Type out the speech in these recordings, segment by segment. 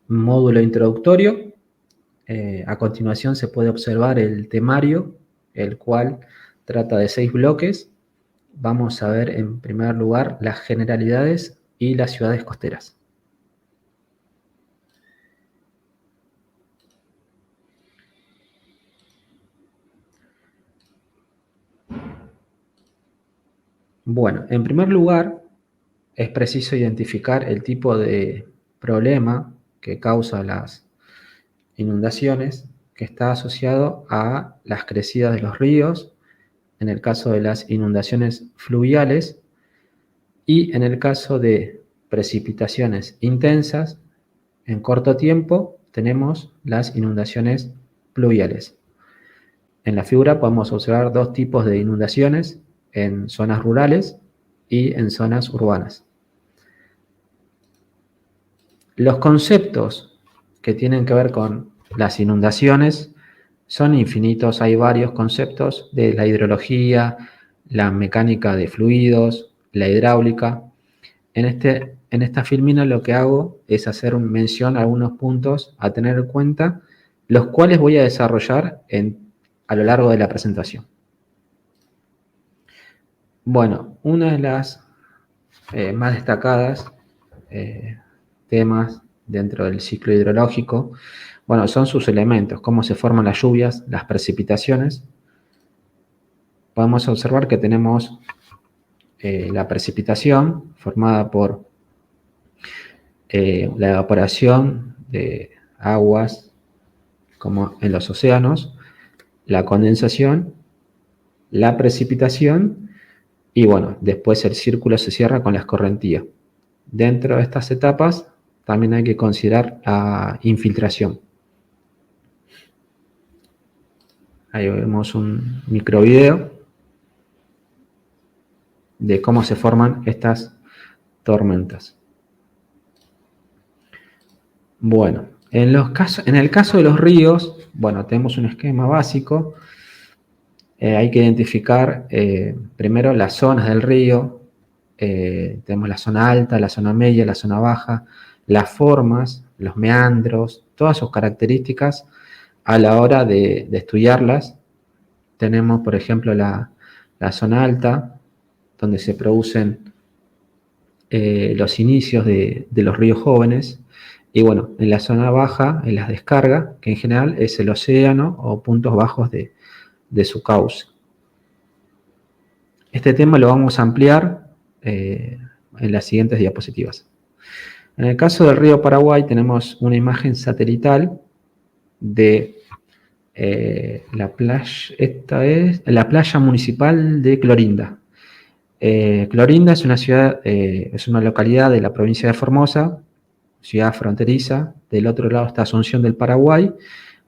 módulo introductorio. A continuación se puede observar el temario, el cual trata de 6 bloques. Vamos a ver en primer lugar las generalidades y las ciudades costeras. Bueno, en primer lugar, es preciso identificar el tipo de problema que causa las inundaciones, que está asociado a las crecidas de los ríos, en el caso de las inundaciones fluviales, y en el caso de precipitaciones intensas, en corto tiempo, tenemos las inundaciones pluviales. En la figura podemos observar dos tipos de inundaciones, en zonas rurales y en zonas urbanas. Los conceptos que tienen que ver con las inundaciones son infinitos, hay varios conceptos de la hidrología, la mecánica de fluidos, la hidráulica. En esta filmina lo que hago es hacer mención a algunos puntos a tener en cuenta, los cuales voy a desarrollar a lo largo de la presentación. Bueno, una de las más destacadas temas dentro del ciclo hidrológico, bueno, son sus elementos, cómo se forman las lluvias, las precipitaciones. Podemos observar que tenemos la precipitación formada por la evaporación de aguas como en los océanos, la condensación, la precipitación y bueno, después el círculo se cierra con la escorrentía. Dentro de estas etapas también hay que considerar la infiltración. Ahí vemos un microvideo de cómo se forman estas tormentas. Bueno, en el caso de los ríos, bueno, tenemos un esquema básico. Hay que identificar primero las zonas del río. Tenemos la zona alta, la zona media, la zona baja, las formas, los meandros, todas sus características a la hora de estudiarlas. Tenemos, por ejemplo, la zona alta, donde se producen los inicios de los ríos jóvenes. Y bueno, en la zona baja, en las descargas, que en general es el océano o puntos bajos de su cauce. Este tema lo vamos a ampliar en las siguientes diapositivas. En el caso del río Paraguay tenemos una imagen satelital de la playa, esta es la playa municipal de Clorinda. Clorinda es una ciudad, es una localidad de la provincia de Formosa, ciudad fronteriza. Del otro lado está Asunción del Paraguay.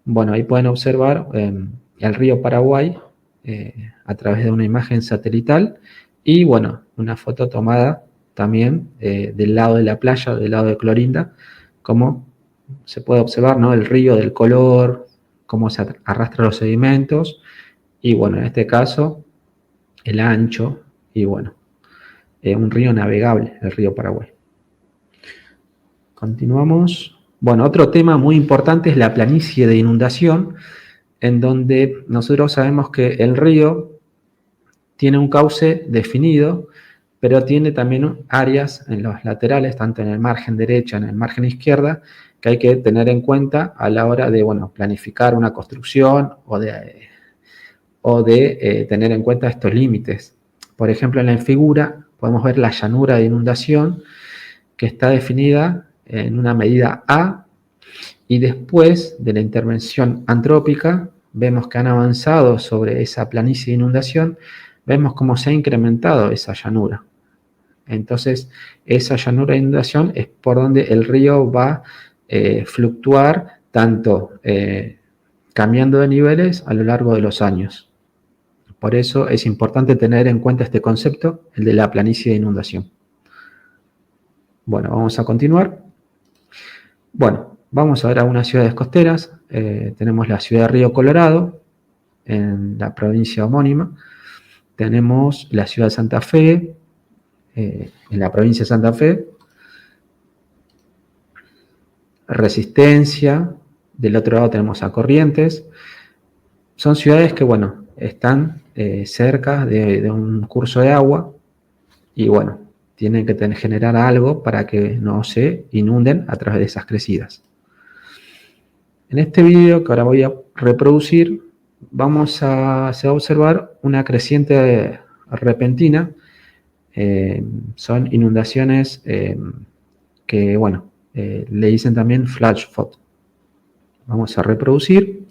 Bueno, ahí pueden observar el río Paraguay a través de una imagen satelital y bueno, una foto tomada también del lado de la playa, del lado de Clorinda, como se puede observar, ¿no? El río del color, cómo se arrastran los sedimentos y bueno, en este caso el ancho y bueno, un río navegable, el río Paraguay. Continuamos. Bueno, otro tema muy importante es la planicie de inundación, en donde nosotros sabemos que el río tiene un cauce definido, pero tiene también áreas en los laterales, tanto en el margen derecha, en el margen izquierda, que hay que tener en cuenta a la hora de, bueno, planificar una construcción o de tener en cuenta estos límites. Por ejemplo, en la figura podemos ver la llanura de inundación, que está definida en una medida A, y después de la intervención antrópica, vemos que han avanzado sobre esa planicie de inundación, vemos cómo se ha incrementado esa llanura. Entonces, esa llanura de inundación es por donde el río va a fluctuar, tanto cambiando de niveles a lo largo de los años. Por eso es importante tener en cuenta este concepto, el de la planicie de inundación. Bueno, vamos a continuar. Bueno, vamos a ver algunas ciudades costeras. Tenemos la ciudad de Río Colorado, en la provincia homónima. Tenemos la ciudad de Santa Fe, en la provincia de Santa Fe. Resistencia, del otro lado tenemos a Corrientes. Son ciudades que, bueno, están cerca de un curso de agua y, bueno, tienen que generar algo para que no se inunden a través de esas crecidas. En este video que ahora voy a reproducir, se va a observar una creciente repentina. Son inundaciones que, bueno, le dicen también flash flood. Vamos a reproducir.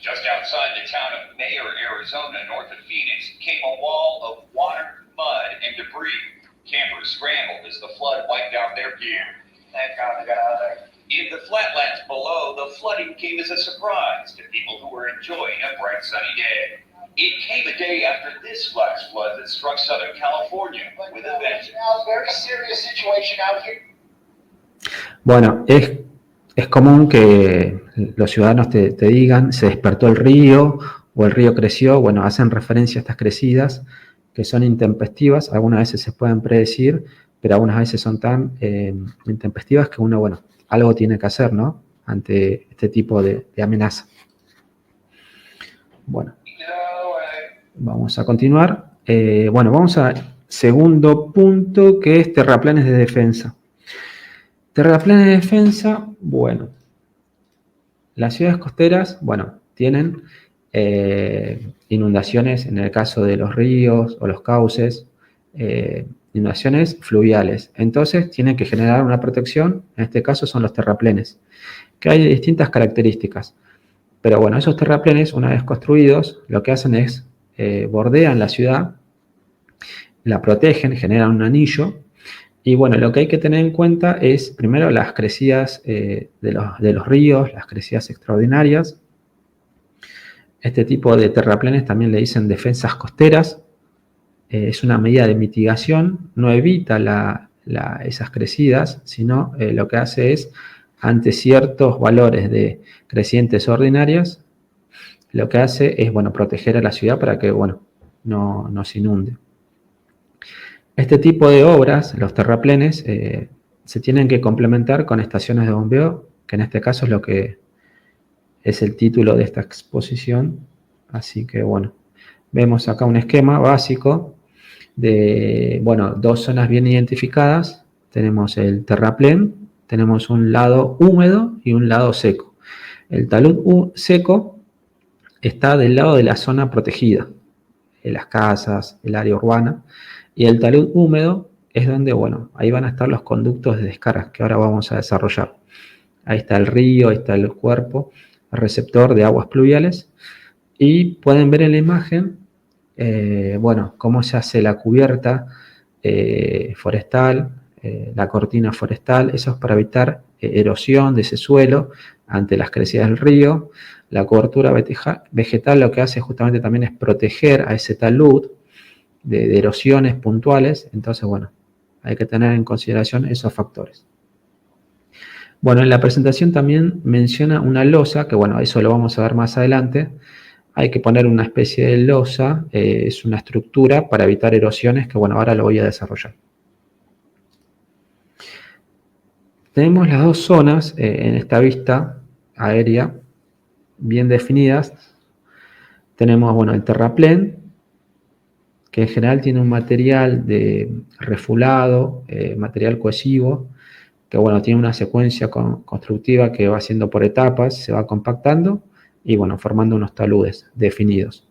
Just outside the town of Mayer, Arizona, north of Phoenix, came a wall of water, mud, and debris. Campers scrambled as the flood wiped out their gear. Thank God they got out of there. In the flatlands below, the flooding came as a surprise to people who were enjoying a bright sunny day. It came a day after this flash flood that struck Southern California with a vengeance. Now, very serious situation out here. Bueno, es común que los ciudadanos te digan, se despertó el río o el río creció. Bueno, hacen referencia a estas crecidas que son intempestivas. Algunas veces se pueden predecir, pero algunas veces son tan intempestivas que uno, bueno, algo tiene que hacer, ¿no? Ante este tipo de amenaza. Bueno, vamos a continuar. Bueno, vamos al segundo punto, que es terraplenes de defensa. Terraplenes de defensa, bueno, las ciudades costeras, bueno, tienen inundaciones en el caso de los ríos o los cauces, inundaciones fluviales. Entonces tienen que generar una protección, en este caso son los terraplenes, que hay de distintas características. Pero bueno, esos terraplenes, una vez construidos, lo que hacen es bordean la ciudad, la protegen, generan un anillo. Y bueno, lo que hay que tener en cuenta es, primero, las crecidas de los ríos, las crecidas extraordinarias. Este tipo de terraplenes también le dicen defensas costeras. Es una medida de mitigación, no evita esas crecidas, sino lo que hace es, ante ciertos valores de crecientes ordinarias, lo que hace es, bueno, proteger a la ciudad para que, bueno, no se inunde. Este tipo de obras, los terraplenes, se tienen que complementar con estaciones de bombeo, que en este caso es lo que es el título de esta exposición. Así que, bueno, vemos acá un esquema básico de, bueno, dos zonas bien identificadas. Tenemos el terraplén, tenemos un lado húmedo y un lado seco. El talud seco está del lado de la zona protegida, de las casas, el área urbana. Y el talud húmedo es donde, bueno, ahí van a estar los conductos de descarga que ahora vamos a desarrollar. Ahí está el río, ahí está el cuerpo, el receptor de aguas pluviales. Y pueden ver en la imagen, bueno, cómo se hace la cubierta forestal, la cortina forestal. Eso es para evitar erosión de ese suelo ante las crecidas del río. La cobertura vegetal lo que hace justamente también es proteger a ese talud de erosiones puntuales. Entonces, bueno, hay que tener en consideración esos factores. Bueno, en la presentación también menciona una losa, que bueno, eso lo vamos a ver más adelante. Hay que poner una especie de losa, es una estructura para evitar erosiones, que bueno, ahora lo voy a desarrollar. Tenemos las dos zonas en esta vista aérea bien definidas. Tenemos, bueno, el terraplén, que en general tiene un material de refulado, material cohesivo, que bueno, tiene una secuencia constructiva que va haciendo por etapas, se va compactando y bueno, formando unos taludes definidos.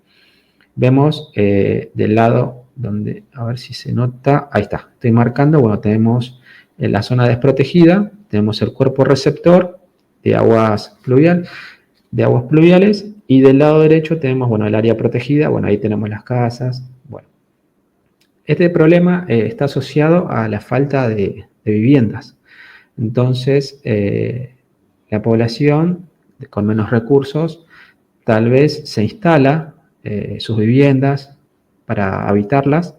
Vemos del lado donde, a ver si se nota, ahí está, estoy marcando, bueno, tenemos en la zona desprotegida, tenemos el cuerpo receptor de aguas pluviales, y del lado derecho tenemos, bueno, el área protegida, bueno, ahí tenemos las casas. Bueno, este problema está asociado a la falta de viviendas. Entonces, la población con menos recursos tal vez se instala sus viviendas para habitarlas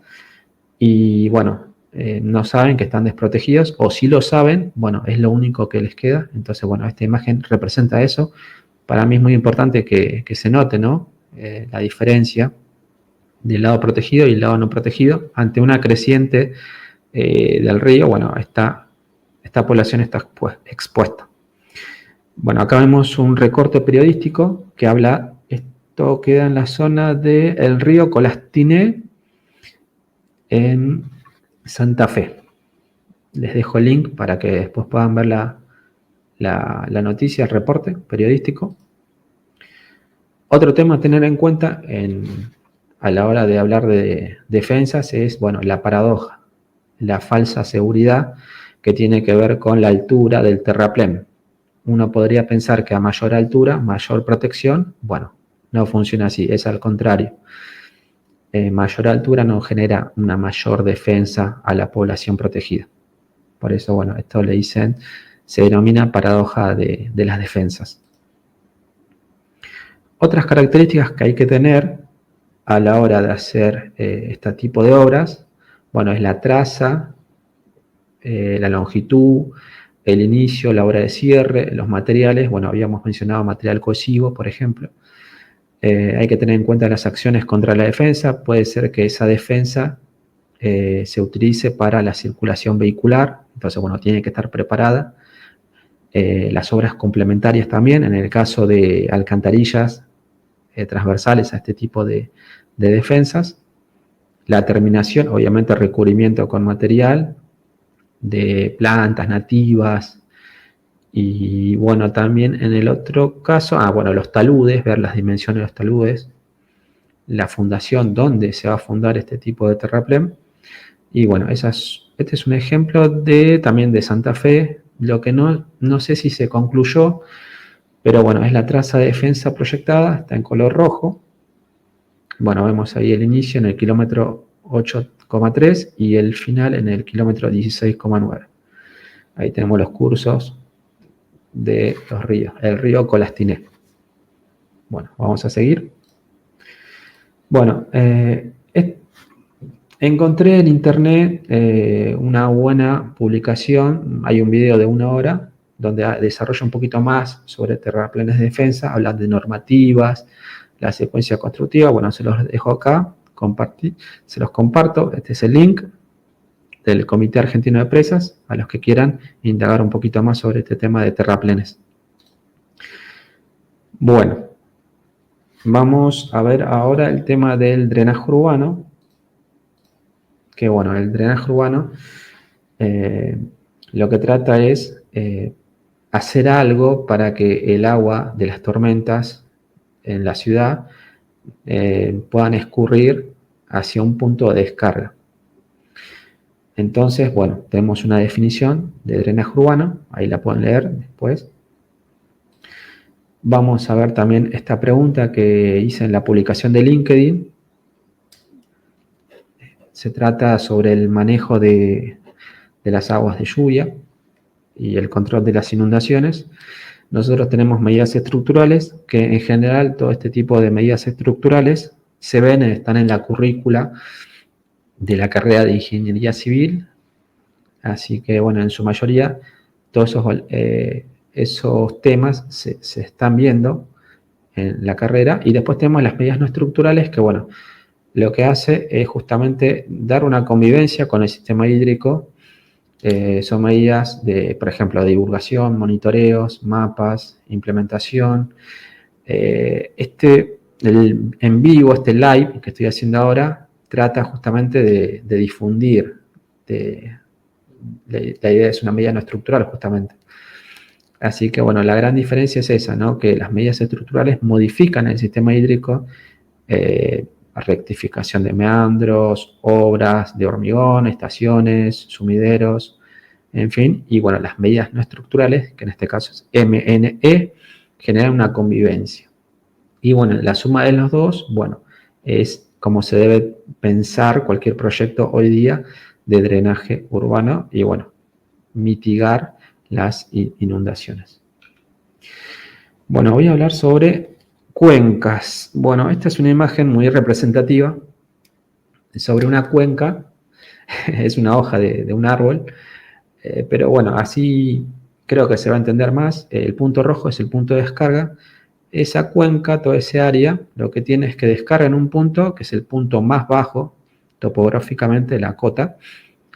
y, bueno, no saben que están desprotegidos, o si lo saben, bueno, es lo único que les queda. Entonces, bueno, esta imagen representa eso. Para mí es muy importante que se note, ¿no? La diferencia del lado protegido y el lado no protegido. Ante una creciente del río, bueno, está esta población está expuesta. Bueno, acá vemos un recorte periodístico que habla, esto queda en la zona del río Colastiné en Santa Fe. Les dejo el link para que después puedan ver la noticia, el reporte periodístico. Otro tema a tener en cuenta a la hora de hablar de defensas es, bueno, la paradoja, la falsa seguridad que tiene que ver con la altura del terraplén. Uno podría pensar que a mayor altura, mayor protección. Bueno, no funciona así, es al contrario. Mayor altura no genera una mayor defensa a la población protegida. Por eso, bueno, esto se denomina paradoja de las defensas. Otras características que hay que tener a la hora de hacer este tipo de obras, bueno, es la traza, la longitud, el inicio, la hora de cierre, los materiales. Bueno, habíamos mencionado material cohesivo, por ejemplo. Hay que tener en cuenta las acciones contra la defensa. Puede ser que esa defensa se utilice para la circulación vehicular. Entonces, bueno, tiene que estar preparada. Las obras complementarias también, en el caso de alcantarillas transversales a este tipo de defensas. La terminación, obviamente recubrimiento con material de plantas nativas. Y bueno, también en el otro caso, bueno, los taludes, ver las dimensiones de los taludes, la fundación, dónde se va a fundar este tipo de terraplén. Y bueno, este es un ejemplo también de Santa Fe. Lo que no sé si se concluyó, pero bueno, es la traza de defensa proyectada, está en color rojo. Bueno, vemos ahí el inicio en el kilómetro 8,3 y el final en el kilómetro 16,9. Ahí tenemos los cursos de los ríos, el río Colastiné. Bueno, vamos a seguir. Bueno, encontré en internet una buena publicación. Hay un video de 1 hora donde desarrolla un poquito más sobre terraplenes de defensa, hablan de normativas, la secuencia constructiva. Bueno, se los dejo acá, se los comparto. Este es el link del Comité Argentino de Presas, a los que quieran indagar un poquito más sobre este tema de terraplenes. Bueno, vamos a ver ahora el tema del drenaje urbano. Que bueno, el drenaje urbano lo que trata es hacer algo para que el agua de las tormentas en la ciudad puedan escurrir hacia un punto de descarga. Entonces, bueno, tenemos una definición de drenaje urbano, ahí la pueden leer después. Vamos a ver también esta pregunta que hice en la publicación de LinkedIn. Se trata sobre el manejo de las aguas de lluvia y el control de las inundaciones. Nosotros tenemos medidas estructurales que en general todo este tipo de medidas estructurales están en la currícula de la carrera de Ingeniería Civil. Así que bueno, en su mayoría todos esos temas se están viendo en la carrera. Y después tenemos las medidas no estructurales que bueno, lo que hace es justamente dar una convivencia con el sistema hídrico. Son medidas por ejemplo, de divulgación, monitoreos, mapas, implementación. En vivo, este live que estoy haciendo ahora, trata justamente de difundir. La idea es una medida no estructural, justamente. Así que, bueno, la gran diferencia es esa, ¿no? Que las medidas estructurales modifican el sistema hídrico, rectificación de meandros, obras de hormigón, estaciones, sumideros, en fin. Y bueno, las medidas no estructurales, que en este caso es MNE, generan una convivencia. Y bueno, la suma de los dos, bueno, es como se debe pensar cualquier proyecto hoy día de drenaje urbano y bueno, mitigar las inundaciones. Bueno, voy a hablar sobre cuencas. Bueno, esta es una imagen muy representativa sobre una cuenca. Es una hoja de un árbol, pero bueno, así creo que se va a entender más. El punto rojo es el punto de descarga. Esa cuenca, toda esa área, lo que tiene es que descarga en un punto, que es el punto más bajo, topográficamente, la cota,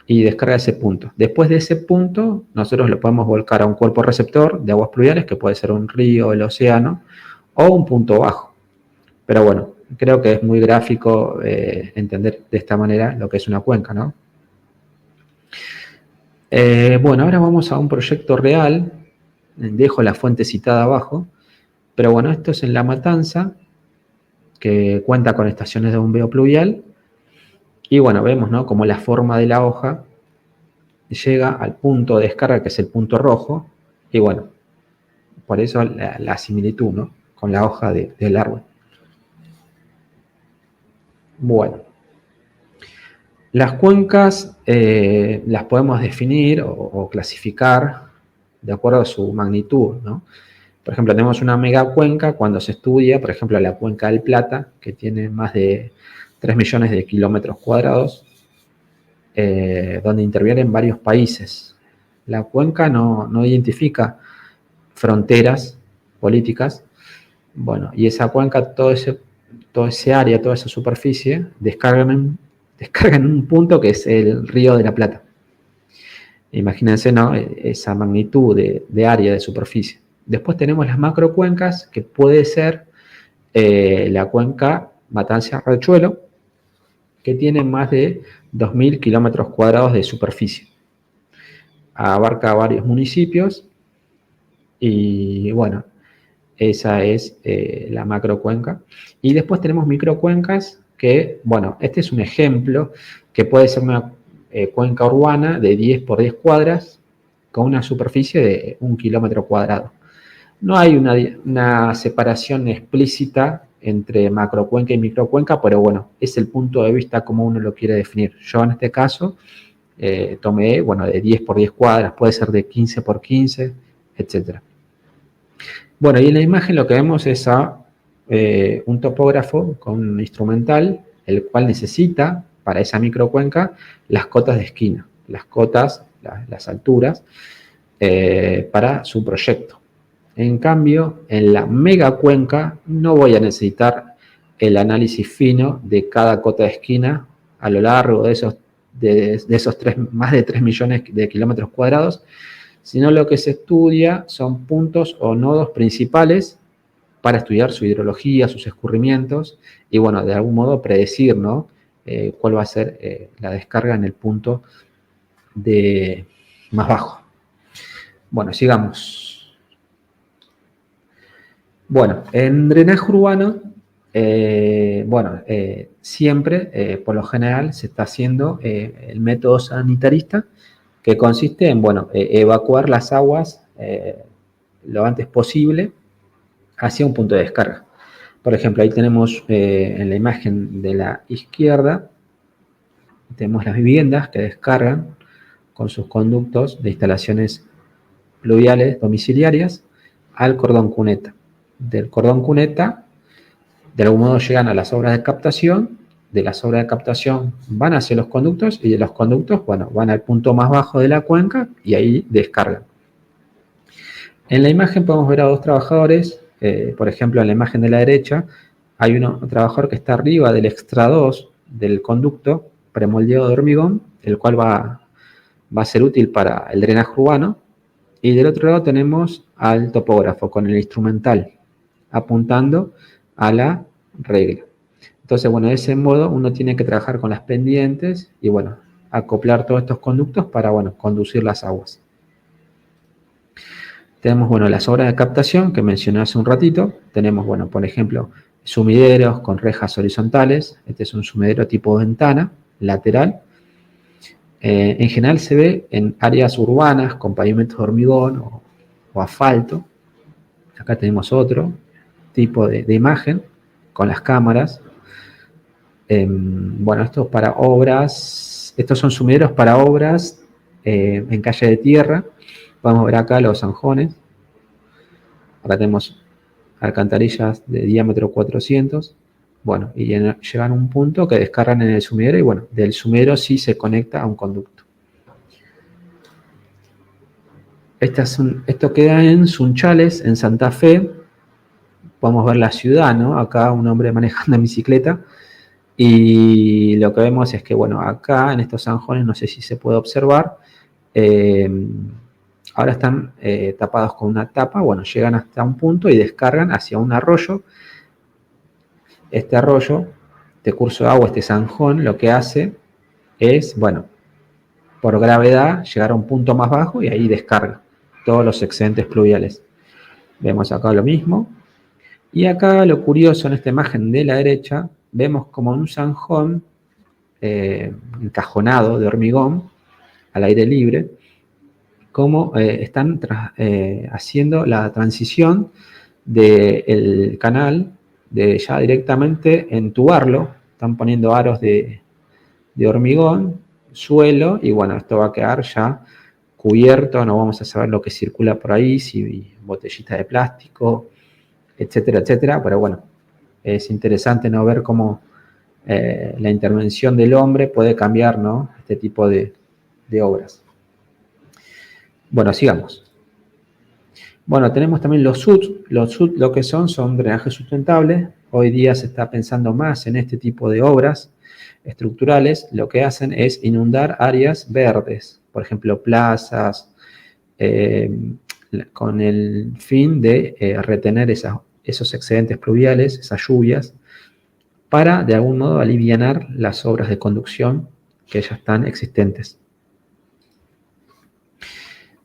y descarga ese punto. Después de ese punto, nosotros lo podemos volcar a un cuerpo receptor de aguas pluviales, que puede ser un río, el océano, o un punto bajo. Pero bueno, creo que es muy gráfico entender de esta manera lo que es una cuenca, ¿no? Bueno, ahora vamos a un proyecto real. Dejo la fuente citada abajo. Pero bueno, esto es en La Matanza, que cuenta con estaciones de bombeo pluvial. Y bueno, vemos, ¿no?, como la forma de la hoja llega al punto de descarga, que es el punto rojo. Y bueno, por eso la similitud, ¿no?, con la hoja del árbol. Bueno, las cuencas las podemos definir o clasificar de acuerdo a su magnitud, ¿no? Por ejemplo, tenemos una megacuenca cuando se estudia, por ejemplo, la cuenca del Plata, que tiene más de 3 millones de kilómetros cuadrados, donde intervienen varios países. La cuenca no identifica fronteras políticas. Bueno, y esa cuenca, todo ese área, toda esa superficie, descargan en un punto que es el Río de la Plata. Imagínense, ¿no?, esa magnitud de área, de superficie. Después tenemos las macrocuencas, que puede ser la cuenca Matanza-Riachuelo, que tiene más de 2.000 kilómetros cuadrados de superficie. Abarca varios municipios y bueno, esa es la macrocuenca. Y después tenemos microcuencas que, bueno, este es un ejemplo que puede ser una cuenca urbana de 10 por 10 cuadras con una superficie de 1 kilómetro cuadrado. No hay una separación explícita entre macrocuenca y microcuenca, pero bueno, es el punto de vista como uno lo quiere definir. Yo en este caso tomé, bueno, de 10 por 10 cuadras, puede ser de 15 por 15, etc. Bueno, y en la imagen lo que vemos es un topógrafo con un instrumental, el cual necesita para esa microcuenca las cotas de esquina, las cotas, las alturas, para su proyecto. En cambio, en la megacuenca no voy a necesitar el análisis fino de cada cota de esquina a lo largo de esos más de 3 millones de kilómetros cuadrados, sino lo que se estudia son puntos o nodos principales para estudiar su hidrología, sus escurrimientos y, bueno, de algún modo predecir, ¿no?, cuál va a ser la descarga en el punto más bajo. Bueno, sigamos. Bueno, en drenaje urbano, siempre, por lo general, se está haciendo el método sanitarista, que consiste en, bueno, evacuar las aguas lo antes posible hacia un punto de descarga. Por ejemplo, ahí tenemos en la imagen de la izquierda, tenemos las viviendas que descargan con sus conductos de instalaciones pluviales domiciliarias al cordón cuneta. Del cordón cuneta, de algún modo llegan a las obras de captación, de las obras de captación van hacia los conductos y de los conductos, bueno, van al punto más bajo de la cuenca y ahí descargan. En la imagen podemos ver a dos trabajadores, por ejemplo, en la imagen de la derecha hay un trabajador que está arriba del extra 2 del conducto premoldeado de hormigón, el cual va a ser útil para el drenaje urbano, y del otro lado tenemos al topógrafo con el instrumental apuntando a la regla. Entonces, bueno, de ese modo uno tiene que trabajar con las pendientes y, bueno, acoplar todos estos conductos para, bueno, conducir las aguas. Tenemos, bueno, las obras de captación que mencioné hace un ratito. Tenemos, bueno, por ejemplo, sumideros con rejas horizontales. Este es un sumidero tipo ventana, lateral. En general se ve en áreas urbanas con pavimentos de hormigón o asfalto. Acá tenemos otro tipo de imagen con las cámaras. Bueno, esto es para obras, estos son sumideros para obras en calle de tierra. Podemos ver acá los zanjones. Acá tenemos alcantarillas de diámetro 400. Bueno, y llegan a un punto que descargan en el sumidero y, bueno, del sumidero sí se conecta a un conducto. Esto queda en Sunchales, en Santa Fe. Podemos ver la ciudad, ¿no? Acá un hombre manejando en bicicleta. Y lo que vemos es que, bueno, acá en estos zanjones, no sé si se puede observar, ahora están tapados con una tapa, bueno, llegan hasta un punto y descargan hacia un arroyo. Este arroyo, este curso de agua, este zanjón, lo que hace es, bueno, por gravedad, llegar a un punto más bajo y ahí descarga todos los excedentes pluviales. Vemos acá lo mismo. Y acá lo curioso en esta imagen de la derecha, vemos como un zanjón encajonado de hormigón al aire libre, cómo están haciendo la transición del canal de ya directamente entubarlo. Están poniendo aros de hormigón, suelo, y bueno, esto va a quedar ya cubierto, no vamos a saber lo que circula por ahí, si botellitas de plástico, etcétera, etcétera, pero bueno, es interesante no ver cómo la intervención del hombre puede cambiar, ¿no?, este tipo de obras. Bueno, sigamos. Bueno, tenemos también los SUT. Los SUT lo que son drenajes sustentables. Hoy día se está pensando más en este tipo de obras estructurales. Lo que hacen es inundar áreas verdes, por ejemplo, plazas, con el fin de retener esos excedentes pluviales, esas lluvias, para de algún modo alivianar las obras de conducción que ya están existentes.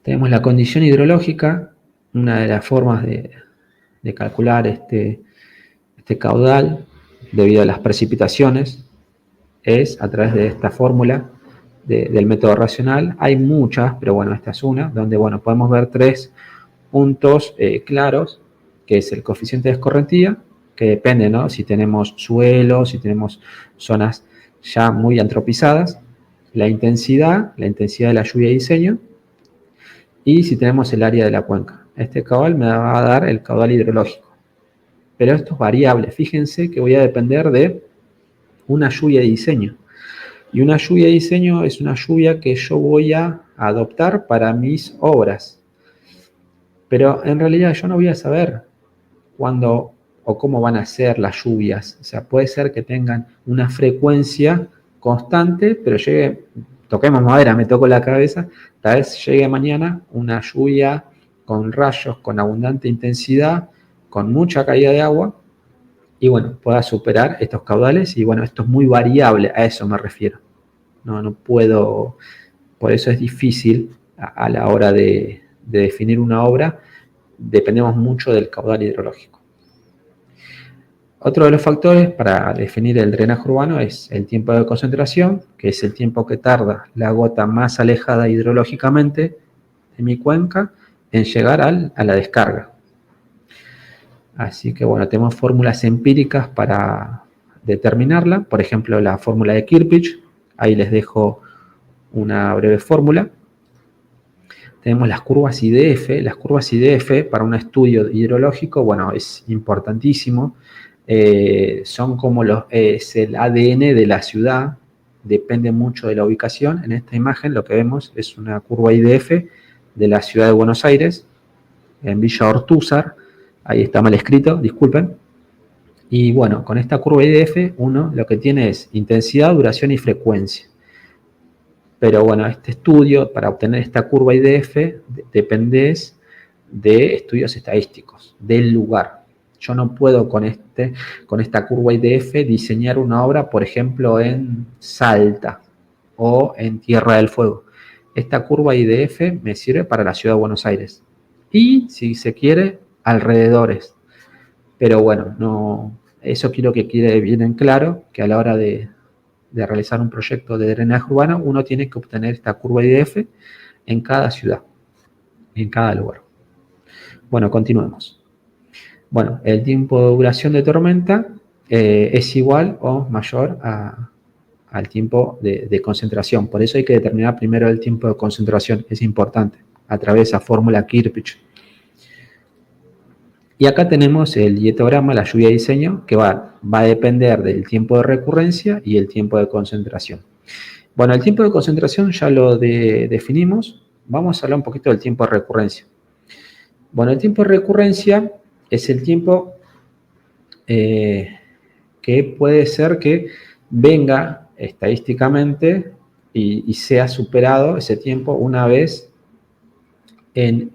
Tenemos la condición hidrológica. Una de las formas de calcular este caudal debido a las precipitaciones es a través de esta fórmula del método racional. Hay muchas, pero bueno, esta es una, donde bueno, podemos ver tres puntos claros, que es el coeficiente de escorrentía, que depende, ¿no?, si tenemos suelo, si tenemos zonas ya muy antropizadas, la intensidad de la lluvia de diseño, y si tenemos el área de la cuenca. Este caudal me va a dar el caudal hidrológico. Pero esto es variable. Fíjense que voy a depender de una lluvia de diseño. Y una lluvia de diseño es una lluvia que yo voy a adoptar para mis obras. Pero en realidad yo no voy a saber cuándo o cómo van a ser las lluvias. O sea, puede ser que tengan una frecuencia constante, pero llegue, toquemos madera, me toco la cabeza, tal vez llegue mañana una lluvia con rayos, con abundante intensidad, con mucha caída de agua, y bueno, pueda superar estos caudales, y bueno, esto es muy variable, a eso me refiero. No puedo, por eso es difícil a la hora de definir una obra, dependemos mucho del caudal hidrológico. Otro de los factores para definir el drenaje urbano es el tiempo de concentración, que es el tiempo que tarda la gota más alejada hidrológicamente de mi cuenca en llegar a la descarga. Así que bueno, tenemos fórmulas empíricas para determinarla. Por ejemplo, la fórmula de Kirpich. Ahí les dejo una breve fórmula. Tenemos las curvas IDF. Las curvas IDF para un estudio hidrológico, bueno, es importantísimo. Son como es el ADN de la ciudad, depende mucho de la ubicación. En esta imagen lo que vemos es una curva IDF de la ciudad de Buenos Aires, en Villa Ortúzar. Ahí está mal escrito, disculpen. Y bueno, con esta curva IDF uno lo que tiene es intensidad, duración y frecuencia. Pero bueno, este estudio, para obtener esta curva IDF, dependes de estudios estadísticos, del lugar. Yo no puedo con esta curva IDF diseñar una obra, por ejemplo, en Salta o en Tierra del Fuego. Esta curva IDF me sirve para la ciudad de Buenos Aires. Y, si se quiere, alrededores. Pero bueno, no, eso quiero que quede bien en claro, que a la hora de realizar un proyecto de drenaje urbano, uno tiene que obtener esta curva IDF en cada ciudad, en cada lugar. Bueno, continuemos. Bueno, el tiempo de duración de tormenta es igual o mayor al tiempo de concentración. Por eso hay que determinar primero el tiempo de concentración, es importante, a través de esa fórmula Kirpich. Y acá tenemos el dietograma, la lluvia de diseño, que va a depender del tiempo de recurrencia y el tiempo de concentración. Bueno, el tiempo de concentración ya lo definimos. Vamos a hablar un poquito del tiempo de recurrencia. Bueno, el tiempo de recurrencia es el tiempo que puede ser que venga estadísticamente y sea superado ese tiempo una vez en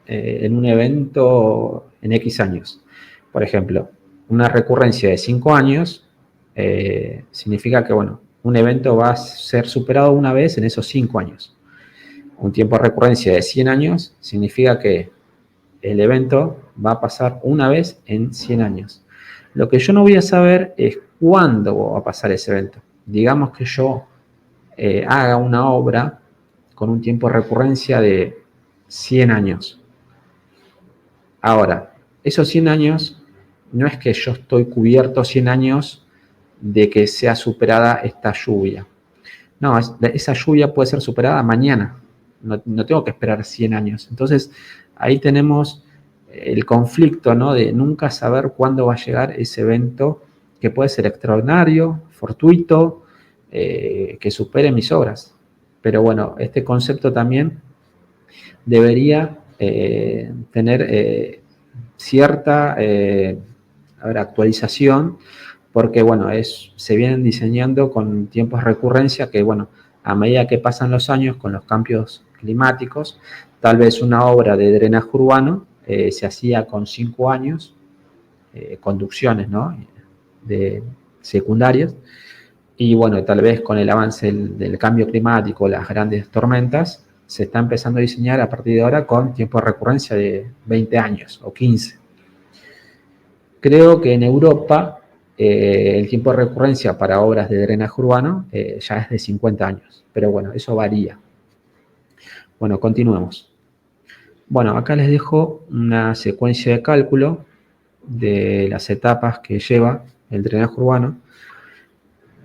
un evento en X años. Por ejemplo, una recurrencia de 5 años significa que, bueno, un evento va a ser superado una vez en esos 5 años. Un tiempo de recurrencia de 100 años significa que el evento va a pasar una vez en 100 años. Lo que yo no voy a saber es cuándo va a pasar ese evento. Digamos que yo haga una obra con un tiempo de recurrencia de 100 años. Ahora, esos 100 años, no es que yo estoy cubierto 100 años de que sea superada esta lluvia. No, esa lluvia puede ser superada mañana. No tengo que esperar 100 años. Entonces, ahí tenemos el conflicto, ¿no? De nunca saber cuándo va a llegar ese evento que puede ser extraordinario, fortuito, que supere mis obras. Pero bueno, este concepto también debería tener cierta actualización, porque bueno, se vienen diseñando con tiempos de recurrencia que bueno, a medida que pasan los años con los cambios climáticos, tal vez una obra de drenaje urbano se hacía con 5 años, conducciones, ¿no? De secundarias, y bueno, tal vez con el avance del cambio climático, las grandes tormentas, se está empezando a diseñar a partir de ahora con tiempo de recurrencia de 20 años o 15. Creo que en Europa el tiempo de recurrencia para obras de drenaje urbano ya es de 50 años, pero bueno, eso varía. Bueno, continuemos. Bueno, acá les dejo una secuencia de cálculo de las etapas que lleva el drenaje urbano.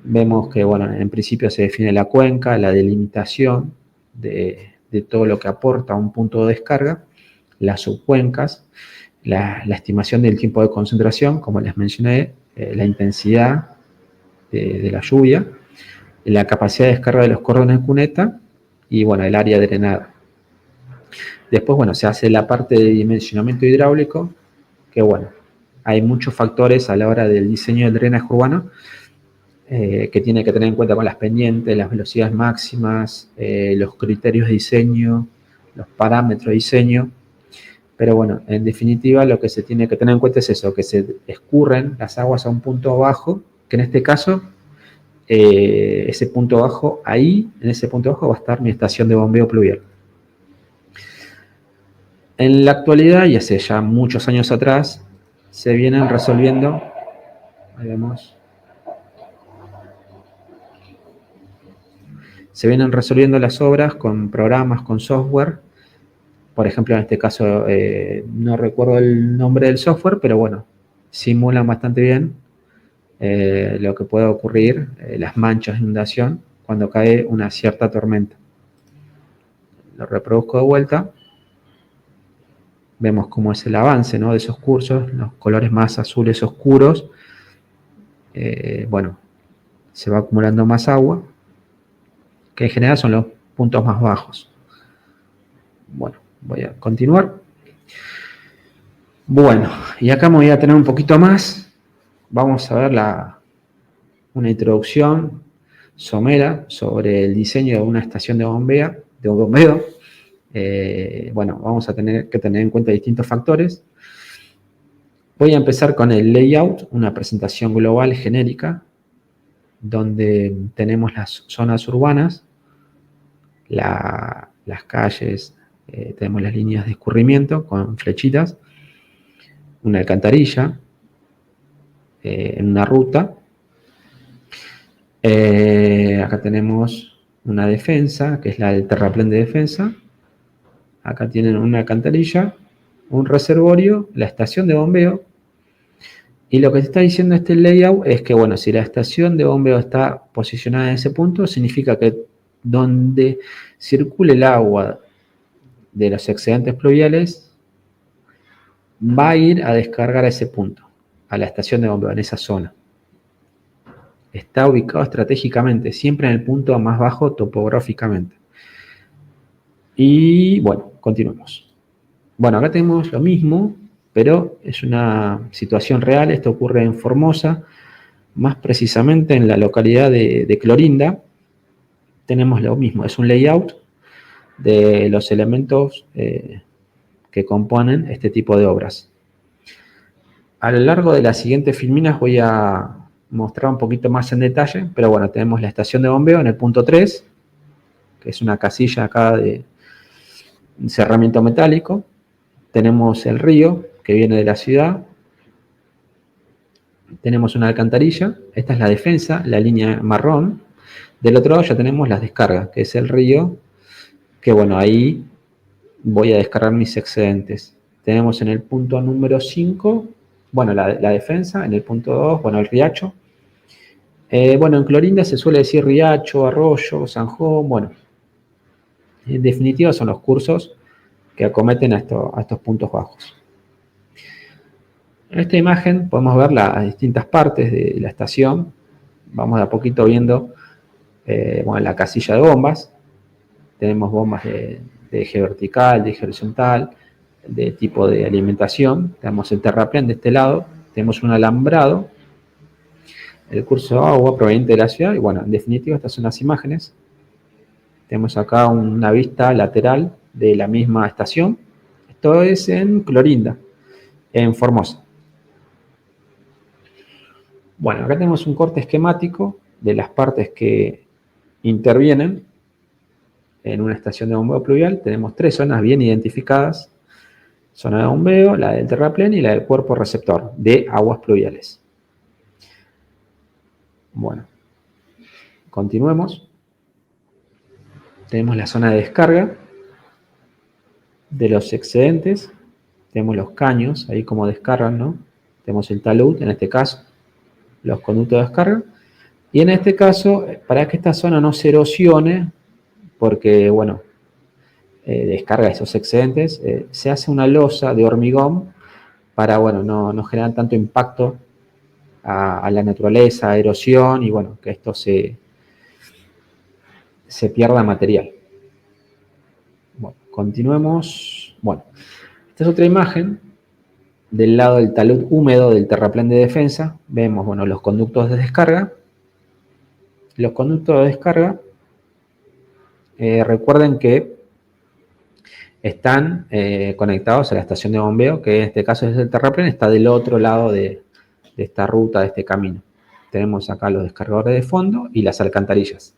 Vemos que, bueno, en principio se define la cuenca, la delimitación de todo lo que aporta un punto de descarga, las subcuencas, la estimación del tiempo de concentración, como les mencioné, la intensidad de la lluvia, la capacidad de descarga de los cordones de cuneta y, bueno, el área drenada. Después, bueno, se hace la parte de dimensionamiento hidráulico, que, bueno, hay muchos factores a la hora del diseño del drenaje urbano que tiene que tener en cuenta con las pendientes, las velocidades máximas, los criterios de diseño, los parámetros de diseño. Pero bueno, en definitiva lo que se tiene que tener en cuenta es eso, que se escurren las aguas a un punto bajo, que en este caso, ese punto bajo, ahí, en ese punto bajo va a estar mi estación de bombeo pluvial. En la actualidad, y hace ya muchos años atrás, se vienen resolviendo, ahí vemos, se vienen resolviendo las obras con programas, con software. Por ejemplo, en este caso no recuerdo el nombre del software, pero bueno, simulan bastante bien lo que puede ocurrir, las manchas de inundación, cuando cae una cierta tormenta. Lo reproduzco de vuelta. Vemos cómo es el avance, ¿no?, de esos cursos, los colores más azules oscuros. Bueno, se va acumulando más agua, que en general son los puntos más bajos. Bueno, voy a continuar. Bueno, y acá me voy a tener un poquito más. Vamos a ver una introducción somera sobre el diseño de una estación de bombeo. Bueno, vamos a tener que tener en cuenta distintos factores. Voy a empezar con el layout, una presentación global genérica, donde tenemos las zonas urbanas, las calles, tenemos las líneas de escurrimiento con flechitas, una alcantarilla en una ruta. Acá tenemos una defensa, que es el terraplén de defensa. Acá tienen una alcantarilla, un reservorio, la estación de bombeo. Y lo que se está diciendo este layout es que, bueno, si la estación de bombeo está posicionada en ese punto, significa que donde circule el agua de los excedentes pluviales, va a ir a descargar a ese punto, a la estación de bombeo, en esa zona. Está ubicado estratégicamente, siempre en el punto más bajo topográficamente. Y bueno, continuemos. Bueno, acá tenemos lo mismo, pero es una situación real. Esto ocurre en Formosa. Más precisamente en la localidad de Clorinda, tenemos lo mismo, es un layout de los elementos que componen este tipo de obras. A lo largo de las siguientes filminas voy a mostrar un poquito más en detalle, pero bueno, tenemos la estación de bombeo en el punto 3, que es una casilla acá de cerramiento metálico. Tenemos el río, que viene de la ciudad. Tenemos una alcantarilla, esta es la defensa, la línea marrón. Del otro lado ya tenemos las descargas, que es el río, que bueno, ahí voy a descargar mis excedentes. Tenemos en el punto número 5, bueno, la defensa, en el punto 2, bueno, el riacho. Bueno, en Clorinda se suele decir riacho, arroyo, zanjón, bueno. En definitiva son los cursos que acometen a estos puntos bajos. En esta imagen podemos ver las distintas partes de la estación. Vamos de a poquito viendo bueno, la casilla de bombas. Tenemos bombas de eje vertical, de eje horizontal, de tipo de alimentación. Tenemos el terraplén de este lado, tenemos un alambrado, el curso de agua proveniente de la ciudad, y bueno, en definitiva estas son las imágenes. Tenemos acá una vista lateral de la misma estación. Esto es en Clorinda, en Formosa. Bueno, acá tenemos un corte esquemático de las partes que intervienen en una estación de bombeo pluvial. Tenemos 3 zonas bien identificadas: zona de bombeo, la del terraplén y la del cuerpo receptor de aguas pluviales. Bueno, continuemos. Tenemos la zona de descarga de los excedentes. Tenemos los caños, ahí como descargan, ¿no? Tenemos el talud, en este caso, los conductos de descarga. Y en este caso, para que esta zona no se erosione, porque, bueno, descarga esos excedentes, se hace una losa de hormigón para, bueno, no generar tanto impacto a la naturaleza, erosión, y bueno, que esto se pierda material. Bueno, continuemos. Bueno, esta es otra imagen del lado del talud húmedo del terraplén de defensa. Vemos, bueno, los conductos de descarga. Los conductos de descarga, recuerden que están conectados a la estación de bombeo, que en este caso es el terraplén, está del otro lado de esta ruta, de este camino. Tenemos acá los descargadores de fondo y las alcantarillas.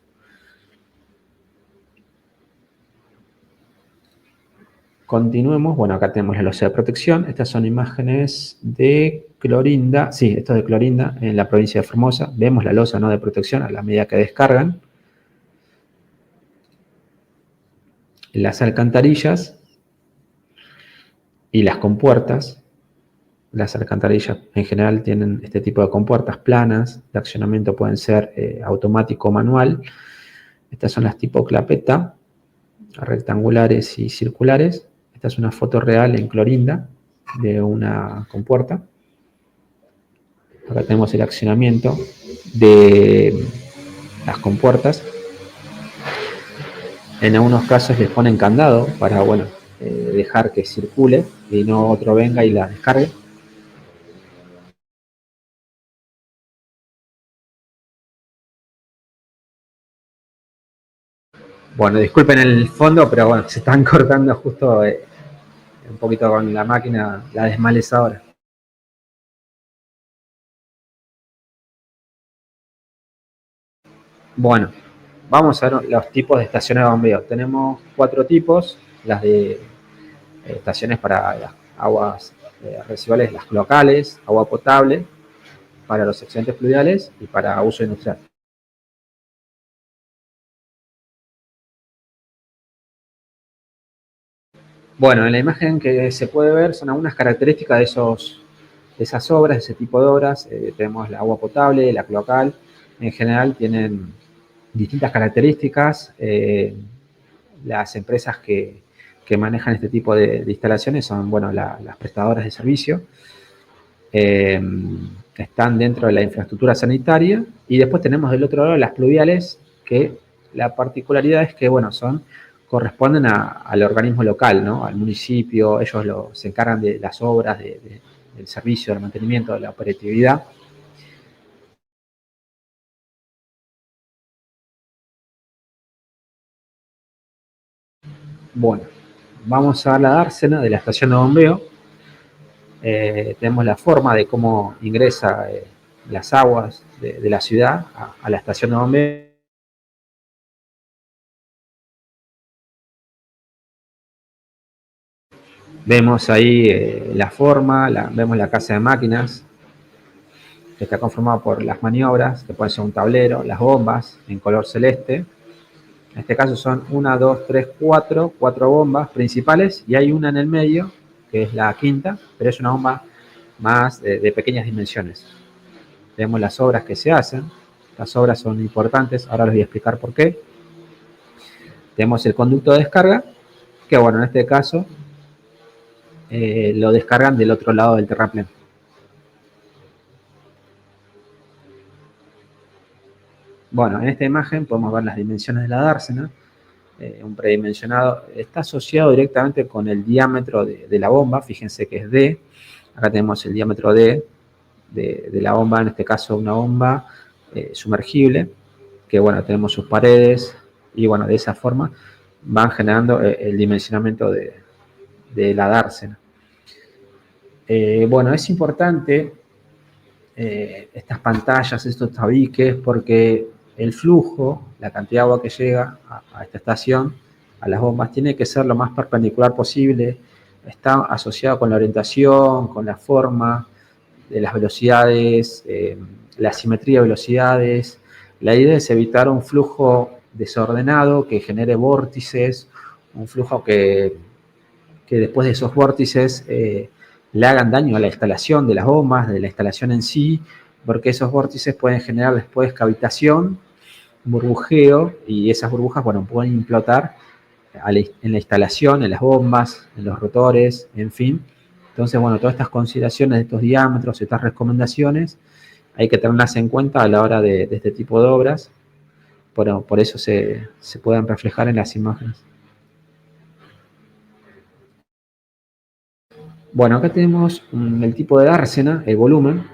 Continuemos. Bueno, acá tenemos la losa de protección. Estas son imágenes de Clorinda. Sí, esto es de Clorinda, en la provincia de Formosa. Vemos la losa, ¿no?, de protección a la medida que descargan. Las alcantarillas y las compuertas. Las alcantarillas en general tienen este tipo de compuertas planas. De accionamiento pueden ser automático o manual. Estas son las tipo clapeta, rectangulares y circulares. Esta es una foto real en Clorinda de una compuerta. Acá tenemos el accionamiento de las compuertas. En algunos casos les ponen candado para, bueno, dejar que circule y no otro venga y la descargue. Bueno, disculpen el fondo, pero bueno, se están cortando justo un poquito con la máquina, la desmalezadora. Bueno, vamos a ver los tipos de estaciones de bombeo. Tenemos 4 tipos: las de estaciones para las aguas residuales, las locales, agua potable, para los excedentes pluviales y para uso industrial. Bueno, en la imagen que se puede ver son algunas características de esas obras, de ese tipo de obras. Tenemos la agua potable, la cloacal. En general tienen distintas características. Las empresas que manejan este tipo de instalaciones son, bueno, las prestadoras de servicio. Están dentro de la infraestructura sanitaria. Y después tenemos del otro lado las pluviales, que la particularidad es que, bueno, corresponden al organismo local, ¿no?, al municipio. Ellos se encargan de las obras, del servicio, del mantenimiento, de la operatividad. Bueno, vamos a ver la dársena de la estación de bombeo. Tenemos la forma de cómo ingresa las aguas de la ciudad a la estación de bombeo. Vemos ahí la forma, vemos la casa de máquinas, que está conformada por las maniobras, que pueden ser un tablero, las bombas en color celeste. En este caso son 1, 2, 3, 4 bombas principales y hay una en el medio, que es la quinta, pero es una bomba más de pequeñas dimensiones. Vemos las obras que se hacen. Las obras son importantes, ahora les voy a explicar por qué. Tenemos el conducto de descarga, que bueno, en este caso lo descargan del otro lado del terraplén. Bueno, en esta imagen podemos ver las dimensiones de la dársena. Un predimensionado está asociado directamente con el diámetro de la bomba. Fíjense que es D. Acá tenemos el diámetro D de la bomba, en este caso una bomba sumergible, que bueno, tenemos sus paredes y bueno, de esa forma van generando el dimensionamiento de la dársena. Bueno, es importante estas pantallas, estos tabiques, porque el flujo, la cantidad de agua que llega a esta estación, a las bombas, tiene que ser lo más perpendicular posible. Está asociado con la orientación, con la forma de las velocidades, la simetría de velocidades. La idea es evitar un flujo desordenado que genere vórtices, un flujo que después de esos vórtices le hagan daño a la instalación de las bombas, de la instalación en sí, porque esos vórtices pueden generar después cavitación, burbujeo, y esas burbujas, bueno, pueden implotar en la instalación, en las bombas, en los rotores, en fin. Entonces, bueno, todas estas consideraciones de estos diámetros, estas recomendaciones, hay que tenerlas en cuenta a la hora de este tipo de obras. Bueno, por eso se pueden reflejar en las imágenes. Bueno, acá tenemos el tipo de dársena, el volumen.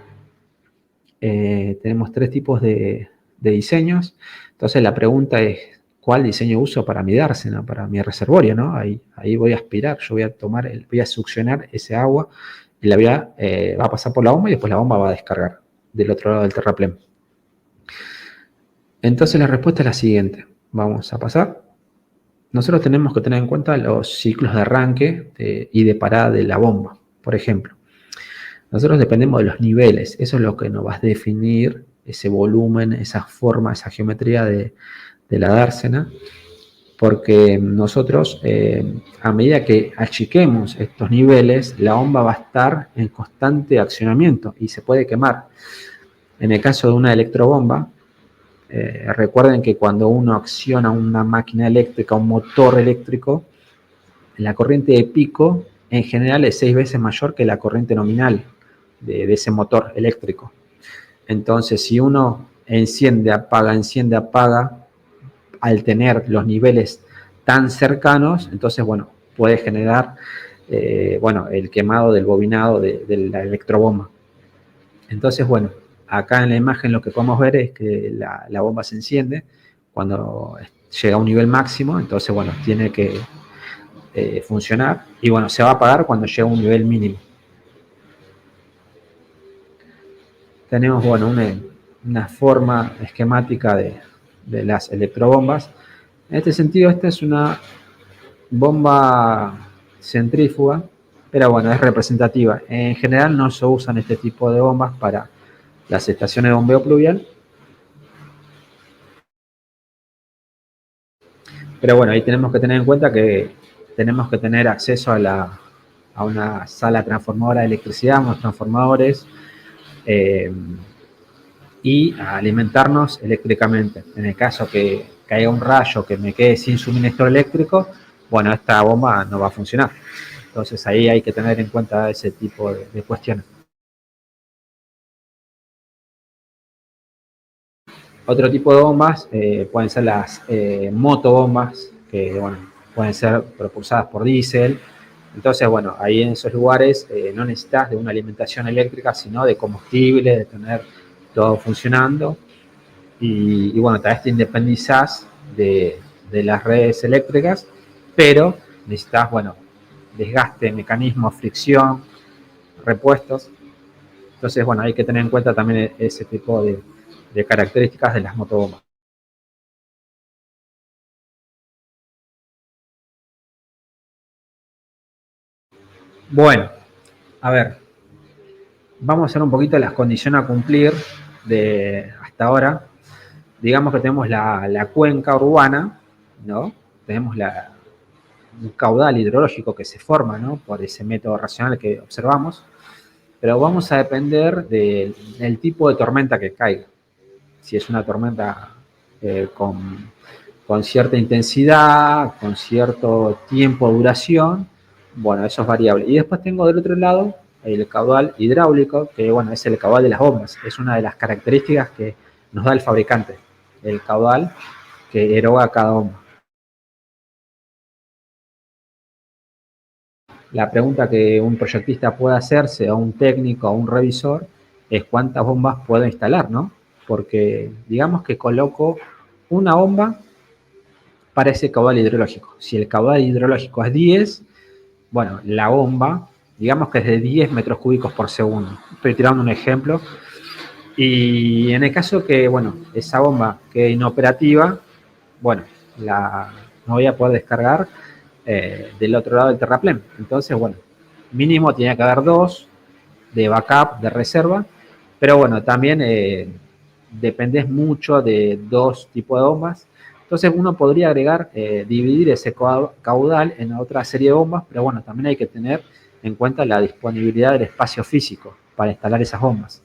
Tenemos 3 tipos de diseños. Entonces la pregunta es, ¿cuál diseño uso para mi dársena, para mi reservorio, ¿no? Ahí voy a aspirar, yo voy a voy a succionar ese agua y la va a pasar por la bomba y después la bomba va a descargar del otro lado del terraplén. Entonces la respuesta es la siguiente. Vamos a pasar. Nosotros tenemos que tener en cuenta los ciclos de arranque y de parada de la bomba, por ejemplo. Nosotros dependemos de los niveles, eso es lo que nos va a definir ese volumen, esa forma, esa geometría de la dársena, porque nosotros, a medida que achiquemos estos niveles, la bomba va a estar en constante accionamiento y se puede quemar. En el caso de una electrobomba, recuerden que cuando uno acciona una máquina eléctrica, un motor eléctrico, la corriente de pico en general es 6 veces mayor que la corriente nominal de ese motor eléctrico. Entonces, si uno enciende, apaga, al tener los niveles tan cercanos, entonces, bueno, puede generar, el quemado del bobinado de la electrobomba. Entonces, bueno, acá en la imagen lo que podemos ver es que la bomba se enciende cuando llega a un nivel máximo, entonces, bueno, tiene que funcionar y, bueno, se va a apagar cuando llega a un nivel mínimo. Tenemos, bueno, una forma esquemática de las electrobombas. En este sentido, esta es una bomba centrífuga, pero bueno, es representativa. En general no se usan este tipo de bombas para las estaciones de bombeo pluvial. Pero bueno, ahí tenemos que tener en cuenta que tenemos que tener acceso a una sala transformadora de electricidad, unos transformadores, y a alimentarnos eléctricamente. En el caso que caiga un rayo que me quede sin suministro eléctrico, bueno, esta bomba no va a funcionar. Entonces ahí hay que tener en cuenta ese tipo de cuestiones. Otro tipo de bombas pueden ser las motobombas, que bueno, pueden ser propulsadas por diésel. Entonces, bueno, ahí en esos lugares no necesitas de una alimentación eléctrica, sino de combustible, de tener todo funcionando. Y bueno, tal vez te independizás de las redes eléctricas, pero necesitas, bueno, desgaste, mecanismo, fricción, repuestos. Entonces, bueno, hay que tener en cuenta también ese tipo de características de las motobombas. Bueno, a ver, vamos a hacer un poquito las condiciones a cumplir de hasta ahora. Digamos que tenemos la cuenca urbana, ¿no? Tenemos un caudal hidrológico que se forma, ¿no? Por ese método racional que observamos, pero vamos a depender del tipo de tormenta que caiga. Si es una tormenta con cierta intensidad, con cierto tiempo de duración, bueno, eso es variable. Y después tengo del otro lado el caudal hidráulico, que bueno, es el caudal de las bombas, es una de las características que nos da el fabricante, el caudal que eroga cada bomba. La pregunta que un proyectista puede hacerse, o un técnico, o un revisor, es cuántas bombas puedo instalar, ¿no? Porque digamos que coloco una bomba para ese caudal hidrológico. Si el caudal hidrológico es 10, bueno, la bomba, digamos que es de 10 metros cúbicos por segundo. Estoy tirando un ejemplo. Y en el caso que, bueno, esa bomba quede inoperativa, bueno, no voy a poder descargar del otro lado del terraplén. Entonces, bueno, mínimo tiene que haber dos de backup, de reserva, pero bueno, también dependes mucho de dos tipos de bombas. Entonces uno podría agregar, dividir ese caudal en otra serie de bombas, pero bueno, también hay que tener en cuenta la disponibilidad del espacio físico para instalar esas bombas.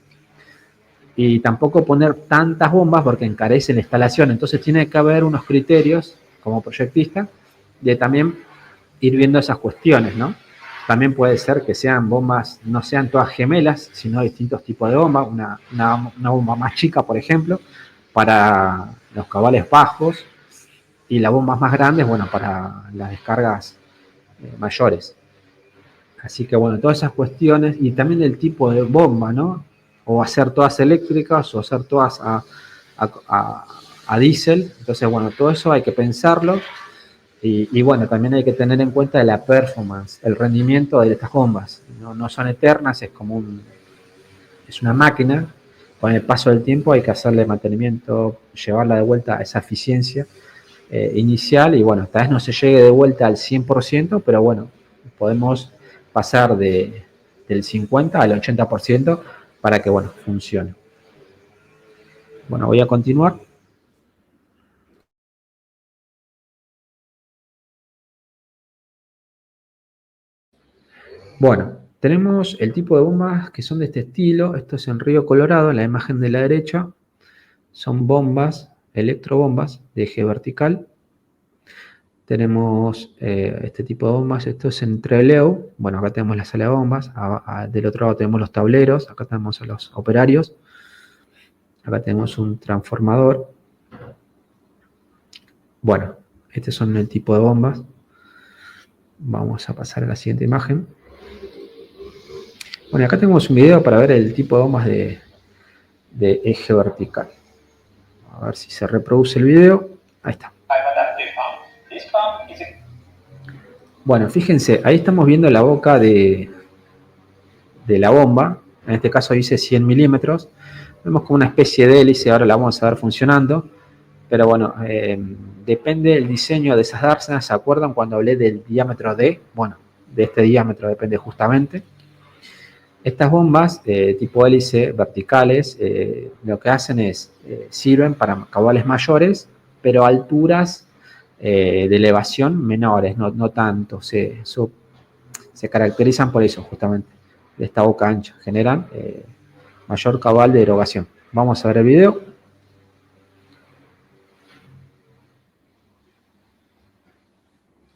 Y tampoco poner tantas bombas porque encarece la instalación. Entonces tiene que haber unos criterios como proyectista de también ir viendo esas cuestiones, ¿no? También puede ser que sean bombas, no sean todas gemelas, sino distintos tipos de bombas. Una bomba más chica, por ejemplo, para los cabales bajos y las bombas más grandes, bueno, para las descargas mayores. Así que bueno, todas esas cuestiones y también el tipo de bomba, ¿no? O hacer todas eléctricas o hacer todas a diésel. Entonces, bueno, todo eso hay que pensarlo y bueno, también hay que tener en cuenta la performance, el rendimiento de estas bombas. No son eternas, es una máquina. Con el paso del tiempo hay que hacerle mantenimiento, llevarla de vuelta a esa eficiencia inicial y bueno, tal vez no se llegue de vuelta al 100%, pero bueno, podemos pasar del 50 al 80% para que bueno, funcione. Bueno, voy a continuar. Bueno, tenemos el tipo de bombas que son de este estilo. Esto es en Río Colorado, en la imagen de la derecha. Son bombas, electrobombas de eje vertical. Tenemos este tipo de bombas. Esto es en Trelew. Bueno, acá tenemos la sala de bombas. Del otro lado tenemos los tableros. Acá tenemos a los operarios. Acá tenemos un transformador. Bueno, estos son el tipo de bombas. Vamos a pasar a la siguiente imagen. Bueno, acá tenemos un video para ver el tipo de bombas de eje vertical. A ver si se reproduce el video. Ahí está. Bueno, fíjense, ahí estamos viendo la boca de la bomba. En este caso dice 100 milímetros. Vemos como una especie de hélice, ahora la vamos a ver funcionando. Pero bueno, depende del diseño de esas dársenas. ¿Se acuerdan cuando hablé del diámetro D? Bueno, de este diámetro depende justamente. Estas bombas tipo hélice verticales lo que hacen es, sirven para caudales mayores, pero a alturas de elevación menores, no tanto. Se caracterizan por eso justamente, de esta boca ancha. Generan mayor caudal de erogación. Vamos a ver el video.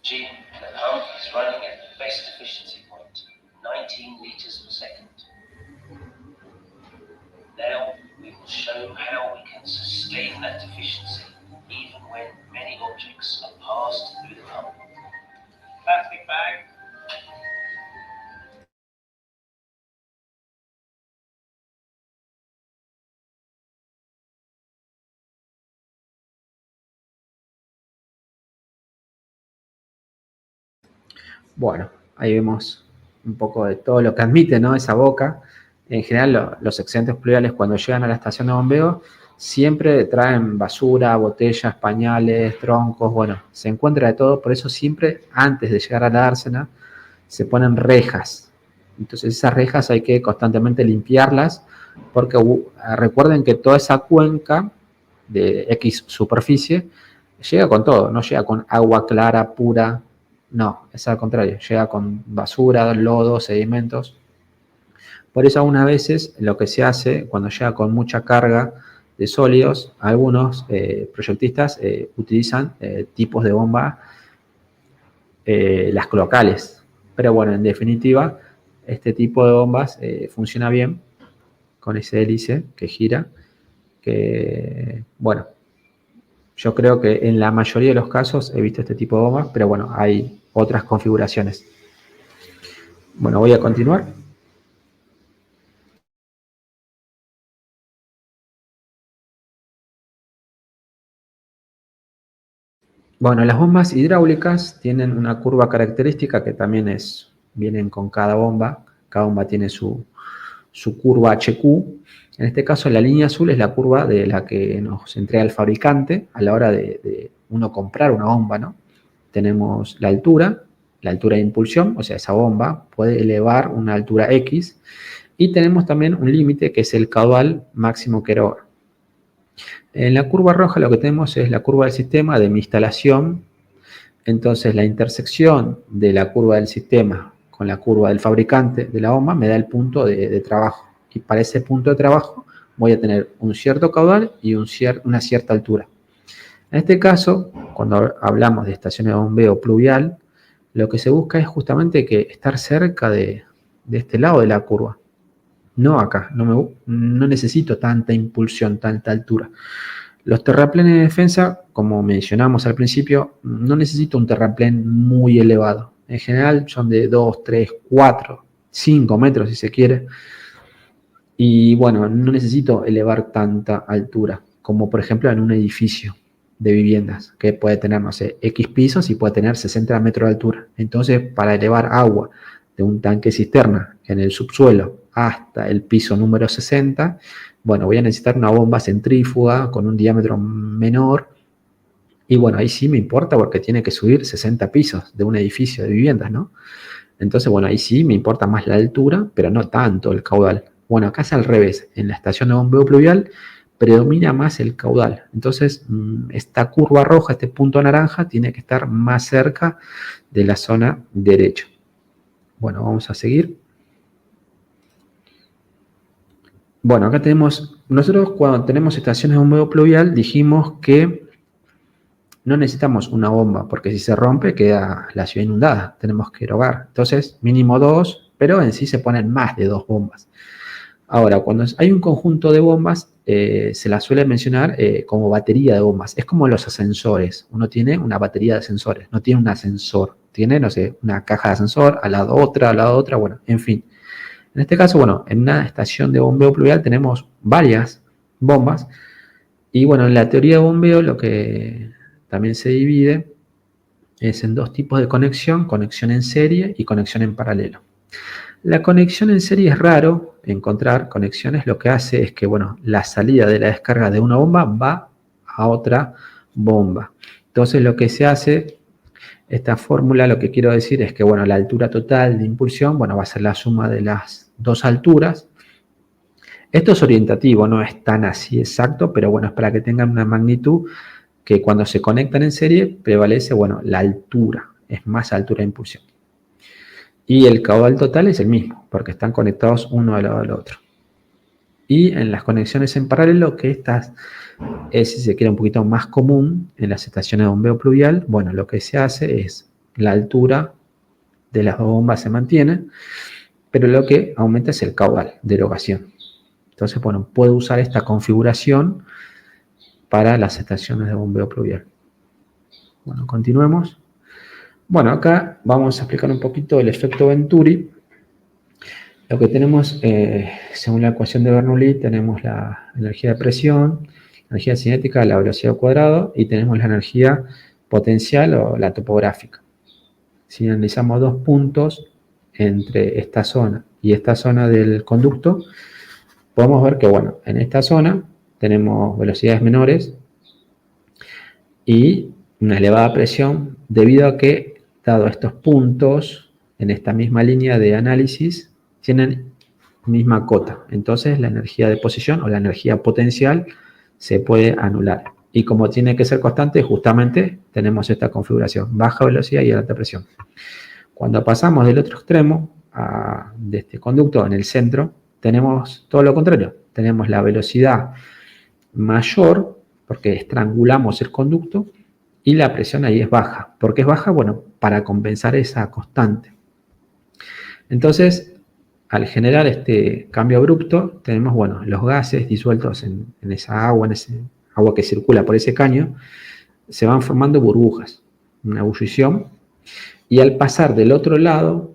Gene, the pump is running at the best efficiency point, 19 liters per second. Now we will show how we can sustain that efficiency even when many objects are passed through the pump. Plastic bag. Bueno, ahí vemos un poco de todo lo que admite, ¿no? Esa boca. En general, los excedentes pluviales cuando llegan a la estación de bombeo siempre traen basura, botellas, pañales, troncos, bueno, se encuentra de todo, por eso siempre antes de llegar a la dársena se ponen rejas. Entonces esas rejas hay que constantemente limpiarlas porque recuerden que toda esa cuenca de X superficie llega con todo, no llega con agua clara, pura, no, es al contrario, llega con basura, lodo, sedimentos. Por eso algunas veces lo que se hace cuando llega con mucha carga de sólidos, algunos proyectistas utilizan tipos de bomba, las cloacales. Pero bueno, en definitiva, este tipo de bombas funciona bien con ese hélice que gira, que bueno, yo creo que en la mayoría de los casos he visto este tipo de bombas, pero bueno, hay otras configuraciones. Bueno, voy a continuar. Bueno, las bombas hidráulicas tienen una curva característica que también vienen con cada bomba tiene su curva HQ. En este caso, la línea azul es la curva de la que nos entrega el fabricante a la hora de uno comprar una bomba, ¿no? Tenemos la altura de impulsión, o sea, esa bomba puede elevar una altura X, y tenemos también un límite que es el caudal máximo que eroga. En la curva roja lo que tenemos es la curva del sistema de mi instalación. Entonces la intersección de la curva del sistema con la curva del fabricante de la bomba me da el punto de trabajo. Y para ese punto de trabajo voy a tener un cierto caudal y una cierta altura. En este caso, cuando hablamos de estaciones de bombeo pluvial, lo que se busca es justamente que estar cerca de este lado de la curva. No acá, no necesito tanta impulsión, tanta altura. Los terraplenes de defensa, como mencionamos al principio, no necesito un terraplén muy elevado. En general son de 2, 3, 4, 5 metros si se quiere. Y bueno, no necesito elevar tanta altura, como por ejemplo en un edificio de viviendas, que puede tener, no sé, X pisos y puede tener 60 metros de altura. Entonces, para elevar agua de un tanque cisterna en el subsuelo hasta el piso número 60, bueno, voy a necesitar una bomba centrífuga con un diámetro menor. Y bueno, ahí sí me importa porque tiene que subir 60 pisos de un edificio de viviendas, ¿no? Entonces, bueno, ahí sí me importa más la altura, pero no tanto el caudal. Bueno, acá es al revés. En la estación de bombeo pluvial predomina más el caudal. Entonces, esta curva roja, este punto naranja, tiene que estar más cerca de la zona derecha. Bueno, vamos a seguir. Bueno, acá nosotros cuando tenemos estaciones de bombeo pluvial dijimos que no necesitamos una bomba, porque si se rompe queda la ciudad inundada, tenemos que erogar. Entonces, mínimo 2, pero en sí se ponen más de 2 bombas. Ahora, cuando hay un conjunto de bombas, se las suele mencionar como batería de bombas. Es como los ascensores. Uno tiene una batería de ascensores, no tiene un ascensor. Tiene, no sé, una caja de ascensor, al lado otra, bueno, en fin. En este caso, bueno, en una estación de bombeo pluvial tenemos varias bombas. Y bueno, en la teoría de bombeo lo que también se divide es en dos tipos de conexión en serie y conexión en paralelo. La conexión en serie es raro encontrar conexiones, lo que hace es que, bueno, la salida de la descarga de una bomba va a otra bomba. Entonces lo que se hace, esta fórmula lo que quiero decir es que, bueno, la altura total de impulsión, bueno, va a ser la suma de las dos alturas. Esto es orientativo, no es tan así exacto, pero bueno, es para que tengan una magnitud que cuando se conectan en serie prevalece, bueno, la altura, es más altura de impulsión. Y el caudal total es el mismo, porque están conectados uno al lado del otro. Y en las conexiones en paralelo, que estas es, si se quiere, un poquito más común en las estaciones de bombeo pluvial, bueno, lo que se hace es la altura de las dos bombas se mantiene, pero lo que aumenta es el caudal de erogación. Entonces, bueno, puedo usar esta configuración para las estaciones de bombeo pluvial. Bueno, continuemos. Bueno, acá vamos a explicar un poquito el efecto Venturi. Lo que tenemos, según la ecuación de Bernoulli, tenemos la energía de presión, la energía cinética, la velocidad al cuadrado, y tenemos la energía potencial o la topográfica. Si analizamos dos puntos entre esta zona y esta zona del conducto, podemos ver que, bueno, en esta zona tenemos velocidades menores y una elevada presión debido a que, dado estos puntos, en esta misma línea de análisis, tienen misma cota. Entonces, la energía de posición o la energía potencial se puede anular. Y como tiene que ser constante, justamente tenemos esta configuración, baja velocidad y alta presión. Cuando pasamos del otro extremo de este conducto en el centro, tenemos todo lo contrario. Tenemos la velocidad mayor, porque estrangulamos el conducto, y la presión ahí es baja. ¿Por qué es baja? Bueno, para compensar esa constante. Entonces, al generar este cambio abrupto, tenemos, bueno, los gases disueltos en esa agua, en ese agua que circula por ese caño, se van formando burbujas, una ebullición, y al pasar del otro lado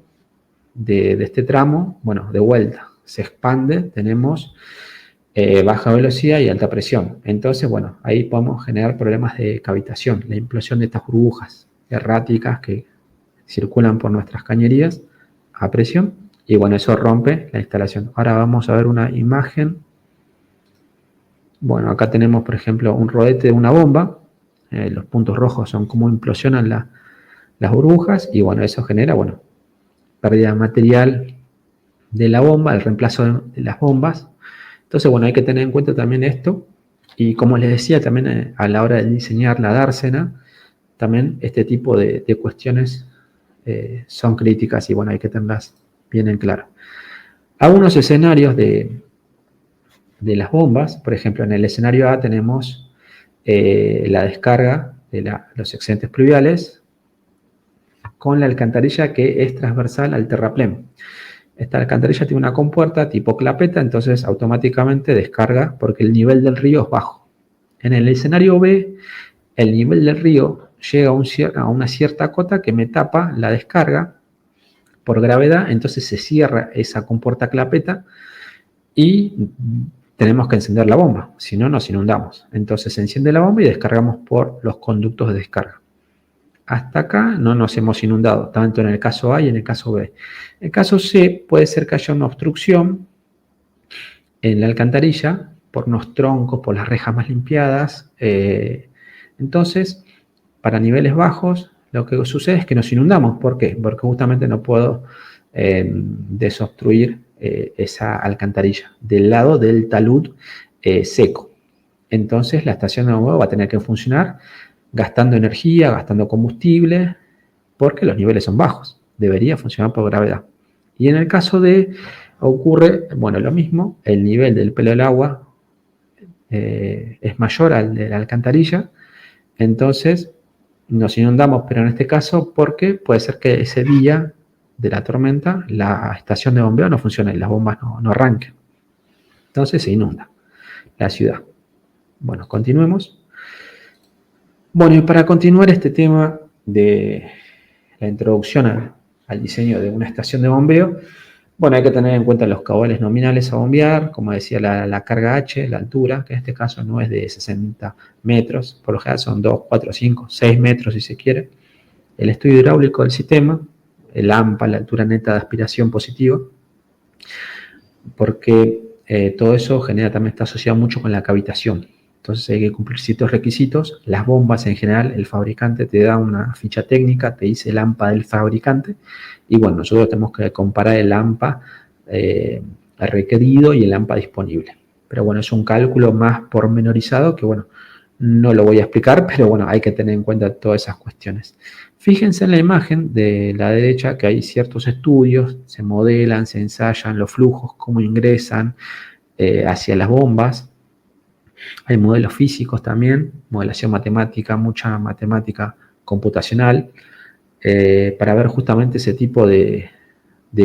de este tramo, bueno, de vuelta, se expande, tenemos baja velocidad y alta presión. Entonces, bueno, ahí podemos generar problemas de cavitación, la implosión de estas burbujas erráticas que circulan por nuestras cañerías a presión, y bueno, eso rompe la instalación. Ahora vamos a ver una imagen. Bueno, acá tenemos, por ejemplo, un rodete de una bomba. Los puntos rojos son cómo implosionan las burbujas, y bueno, eso genera, bueno, pérdida de material de la bomba, el reemplazo de las bombas. Entonces, bueno, hay que tener en cuenta también esto, y como les decía, también a la hora de diseñar la dársena, también este tipo de cuestiones son críticas, y bueno, hay que tenerlas bien en claro. Algunos escenarios de las bombas, por ejemplo, en el escenario A tenemos la descarga de los excedentes pluviales con la alcantarilla que es transversal al terraplén. Esta alcantarilla tiene una compuerta tipo clapeta, entonces automáticamente descarga porque el nivel del río es bajo. En el escenario B, el nivel del río llega a una cierta cota que me tapa la descarga por gravedad, entonces se cierra esa compuerta clapeta y tenemos que encender la bomba, si no nos inundamos. Entonces se enciende la bomba y descargamos por los conductos de descarga. Hasta acá no nos hemos inundado, tanto en el caso A y en el caso B. En el caso C puede ser que haya una obstrucción en la alcantarilla por unos troncos, por las rejas más limpiadas. Entonces, para niveles bajos, lo que sucede es que nos inundamos. ¿Por qué? Porque justamente no puedo desobstruir esa alcantarilla del lado del talud seco. Entonces, la estación de bombeo va a tener que funcionar gastando energía, gastando combustible, porque los niveles son bajos. Debería funcionar por gravedad. Y en el caso de ocurre, bueno, lo mismo, el nivel del pelo del agua es mayor al de la alcantarilla, entonces nos inundamos, pero en este caso, porque puede ser que ese día de la tormenta la estación de bombeo no funcione y las bombas no arranquen. Entonces se inunda la ciudad. Bueno, continuemos. Bueno, y para continuar este tema de la introducción al diseño de una estación de bombeo, bueno, hay que tener en cuenta los cabales nominales a bombear, como decía la carga H, la altura, que en este caso no es de 60 metros, por lo general son 2, 4, 5, 6 metros si se quiere. El estudio hidráulico del sistema, el AMPA, la altura neta de aspiración positiva, porque todo eso también está asociado mucho con la cavitación. Entonces hay que cumplir ciertos requisitos. Las bombas en general, el fabricante te da una ficha técnica, te dice el AMPA del fabricante. Y bueno, nosotros tenemos que comparar el AMPA requerido y el AMPA disponible. Pero bueno, es un cálculo más pormenorizado que bueno, no lo voy a explicar, pero bueno, hay que tener en cuenta todas esas cuestiones. Fíjense en la imagen de la derecha que hay ciertos estudios, se modelan, se ensayan los flujos, cómo ingresan hacia las bombas. Hay modelos físicos también, modelación matemática, mucha matemática computacional, para ver justamente ese tipo de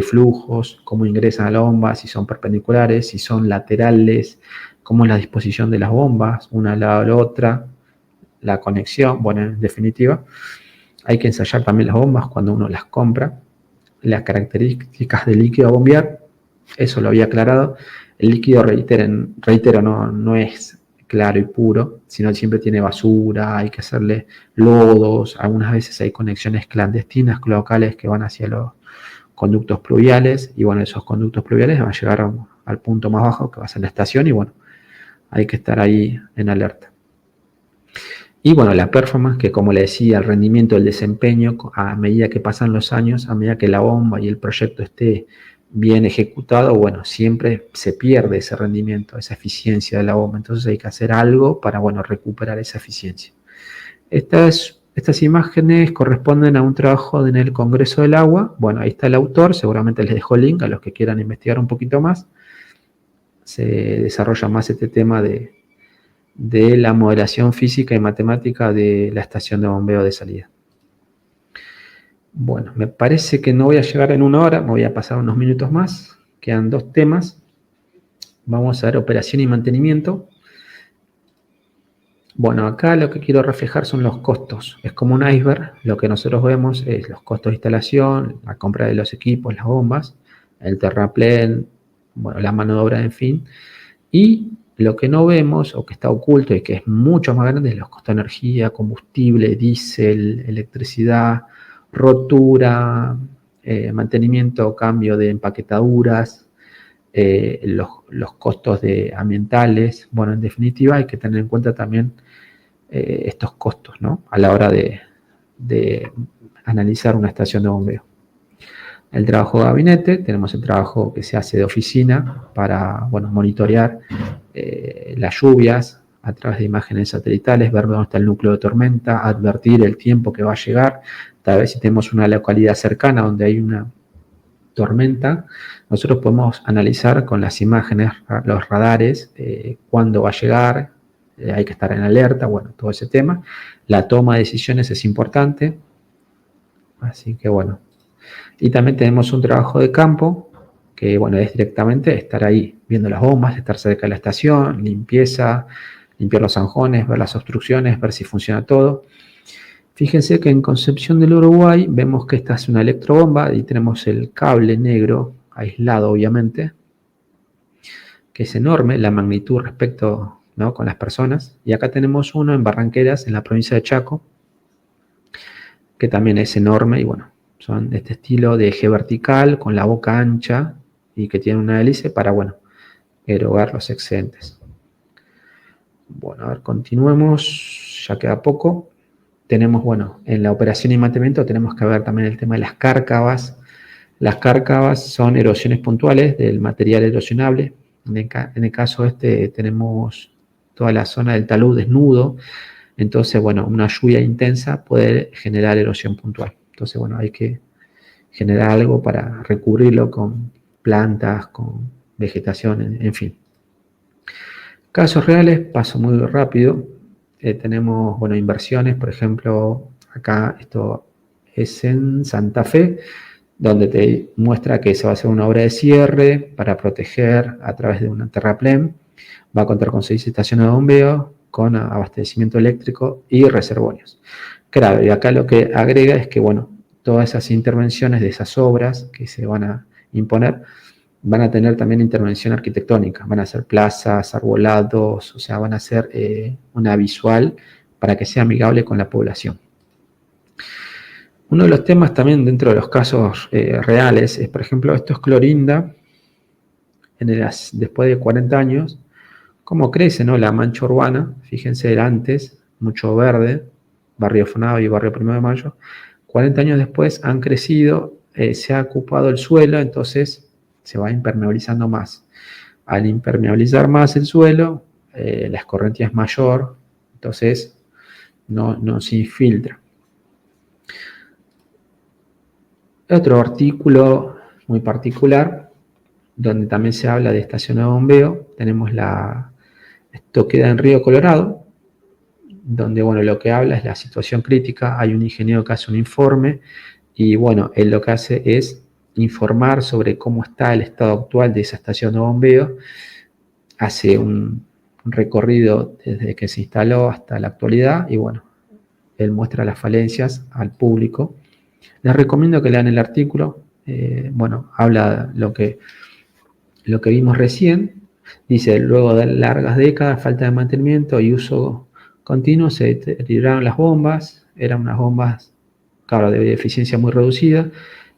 flujos, cómo ingresan a la bomba, si son perpendiculares, si son laterales, cómo es la disposición de las bombas, una al lado de la otra, la conexión. Bueno, en definitiva, hay que ensayar también las bombas cuando uno las compra, las características del líquido a bombear, eso lo había aclarado. El líquido, reitero, no es claro y puro, sino siempre tiene basura, hay que hacerle lodos, algunas veces hay conexiones clandestinas, locales que van hacia los conductos pluviales, y bueno, esos conductos pluviales van a llegar al punto más bajo, que va a ser la estación, y bueno, hay que estar ahí en alerta. Y bueno, la performance, que como le decía, el rendimiento, el desempeño, a medida que pasan los años, a medida que la bomba y el proyecto esté bien ejecutado, bueno, siempre se pierde ese rendimiento, esa eficiencia de la bomba. Entonces hay que hacer algo para, bueno, recuperar esa eficiencia. Estas imágenes corresponden a un trabajo en el Congreso del Agua. Bueno, ahí está el autor, seguramente les dejo el link a los que quieran investigar un poquito más. Se desarrolla más este tema de la modelación física y matemática de la estación de bombeo de salida. Bueno, me parece que no voy a llegar en 1 hora, me voy a pasar unos minutos más. Quedan 2 temas. Vamos a ver operación y mantenimiento. Bueno, acá lo que quiero reflejar son los costos. Es como un iceberg. Lo que nosotros vemos es los costos de instalación, la compra de los equipos, las bombas, el terraplén, bueno, la mano de obra, en fin. Y lo que no vemos, o que está oculto y que es mucho más grande, es los costos de energía, combustible, diésel, electricidad, rotura, mantenimiento, cambio de empaquetaduras, los costos ambientales. Bueno, en definitiva hay que tener en cuenta también estos costos, ¿no? A la hora de analizar una estación de bombeo. El trabajo de gabinete, tenemos el trabajo que se hace de oficina para, bueno, monitorear las lluvias a través de imágenes satelitales, ver dónde está el núcleo de tormenta, advertir el tiempo que va a llegar. Tal vez si tenemos una localidad cercana donde hay una tormenta, nosotros podemos analizar con las imágenes, los radares, cuándo va a llegar, hay que estar en alerta, bueno, todo ese tema. La toma de decisiones es importante, así que bueno. Y también tenemos un trabajo de campo, que bueno, es directamente estar ahí viendo las bombas, estar cerca de la estación, limpieza, limpiar los zanjones, ver las obstrucciones, ver si funciona todo. Fíjense que en Concepción del Uruguay vemos que esta es una electrobomba y tenemos el cable negro aislado, obviamente, que es enorme la magnitud respecto, ¿no?, con las personas. Y acá tenemos uno en Barranqueras, en la provincia de Chaco, que también es enorme y bueno, son de este estilo de eje vertical con la boca ancha y que tiene una hélice para, bueno, erogar los excedentes. Bueno, a ver, continuemos, ya queda poco. Tenemos, bueno, en la operación y mantenimiento tenemos que ver también el tema de las cárcavas. Las cárcavas son erosiones puntuales del material erosionable. En el caso tenemos toda la zona del talud desnudo. Entonces, bueno, una lluvia intensa puede generar erosión puntual. Entonces, bueno, hay que generar algo para recubrirlo con plantas, con vegetación, en fin. Casos reales, paso muy rápido. Tenemos, bueno, inversiones, por ejemplo, acá esto es en Santa Fe, donde te muestra que se va a hacer una obra de cierre para proteger a través de un terraplén. Va a contar con 6 estaciones de bombeo, con abastecimiento eléctrico y reservorios. Claro, y acá lo que agrega es que, bueno, todas esas intervenciones de esas obras que se van a imponer van a tener también intervención arquitectónica, van a ser plazas, arbolados, o sea, van a ser una visual para que sea amigable con la población. Uno de los temas también dentro de los casos reales es, por ejemplo, esto es Clorinda, después de 40 años, cómo crece, ¿no?, la mancha urbana. Fíjense, era antes, mucho verde, barrio Fonado y barrio 1 de Mayo. 40 años después han crecido, se ha ocupado el suelo, entonces se va impermeabilizando más. Al impermeabilizar más el suelo, la escorrentía es mayor, entonces no se infiltra. Otro artículo muy particular, donde también se habla de estaciones de bombeo, tenemos esto queda en Río Colorado, donde, bueno, lo que habla es la situación crítica. Hay un ingeniero que hace un informe y, bueno, él lo que hace es informar sobre cómo está el estado actual de esa estación de bombeo. Hace un recorrido desde que se instaló hasta la actualidad y, bueno, él muestra las falencias al público. Les recomiendo que lean el artículo. Bueno, habla lo que vimos recién. Dice, luego de largas décadas, falta de mantenimiento y uso continuo, se deterioraron las bombas. Eran unas bombas, claro, de eficiencia muy reducida,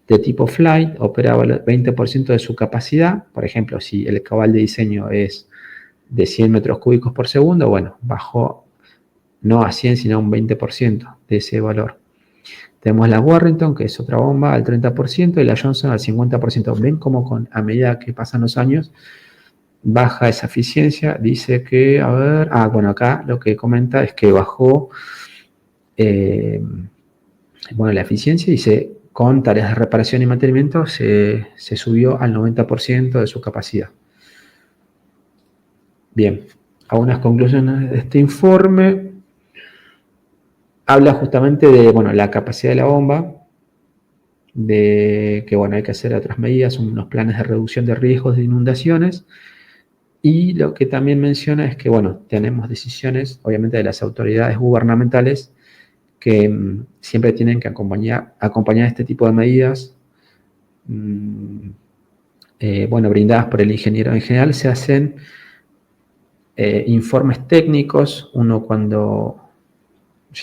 de tipo flight, operaba el 20% de su capacidad. Por ejemplo, si el cabal de diseño es de 100 metros cúbicos por segundo, bueno, bajó no a 100, sino a un 20% de ese valor. Tenemos la Warrington, que es otra bomba, al 30%, y la Johnson al 50%. Ven cómo a medida que pasan los años, baja esa eficiencia. Dice que, a ver, bueno, acá lo que comenta es que bajó, bueno, la eficiencia, dice, con tareas de reparación y mantenimiento se subió al 90% de su capacidad. Bien, algunas conclusiones de este informe. Habla justamente de, bueno, la capacidad de la bomba, de que, bueno, hay que hacer otras medidas, unos planes de reducción de riesgos de inundaciones. Y lo que también menciona es que, bueno, tenemos decisiones, obviamente, de las autoridades gubernamentales que siempre tienen que acompañar este tipo de medidas, bueno, brindadas por el ingeniero. En general se hacen informes técnicos. Uno cuando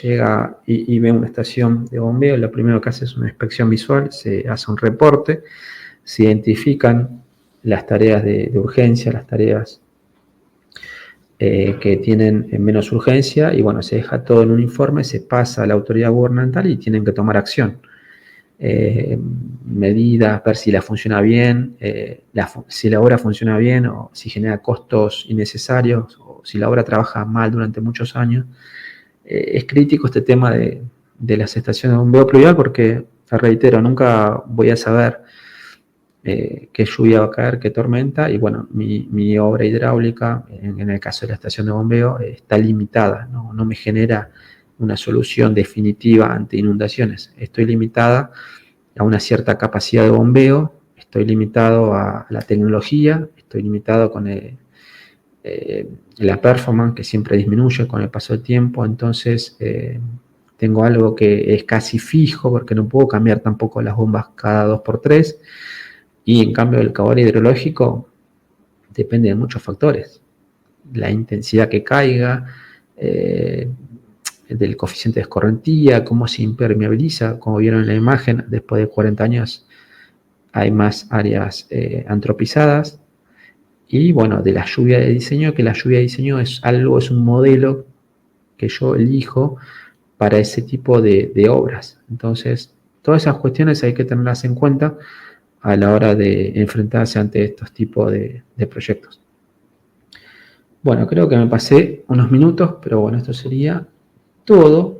llega y ve una estación de bombeo, lo primero que hace es una inspección visual, se hace un reporte, se identifican las tareas de urgencia, las tareas que tienen menos urgencia, y bueno, se deja todo en un informe, se pasa a la autoridad gubernamental y tienen que tomar acción. Medidas, ver si la funciona bien, si la obra funciona bien o si genera costos innecesarios o si la obra trabaja mal durante muchos años. Es crítico este tema de las estaciones de bombeo pluvial porque, te reitero, nunca voy a saber qué lluvia va a caer, qué tormenta, y bueno, mi obra hidráulica, en el caso de la estación de bombeo, está limitada, no me genera una solución definitiva ante inundaciones. Estoy limitada a una cierta capacidad de bombeo, estoy limitado a la tecnología, estoy limitado con la performance, que siempre disminuye con el paso del tiempo. Entonces tengo algo que es casi fijo porque no puedo cambiar tampoco las bombas cada 2x3, y en cambio el cabal hidrológico depende de muchos factores: la intensidad que caiga, del coeficiente de escorrentía, cómo se impermeabiliza. Como vieron en la imagen, después de 40 años hay más áreas antropizadas. Y bueno, de la lluvia de diseño, que la lluvia de diseño es un modelo que yo elijo para ese tipo de obras. Entonces, todas esas cuestiones hay que tenerlas en cuenta a la hora de enfrentarse ante estos tipos de proyectos. Bueno, creo que me pasé unos minutos, pero bueno, esto sería todo.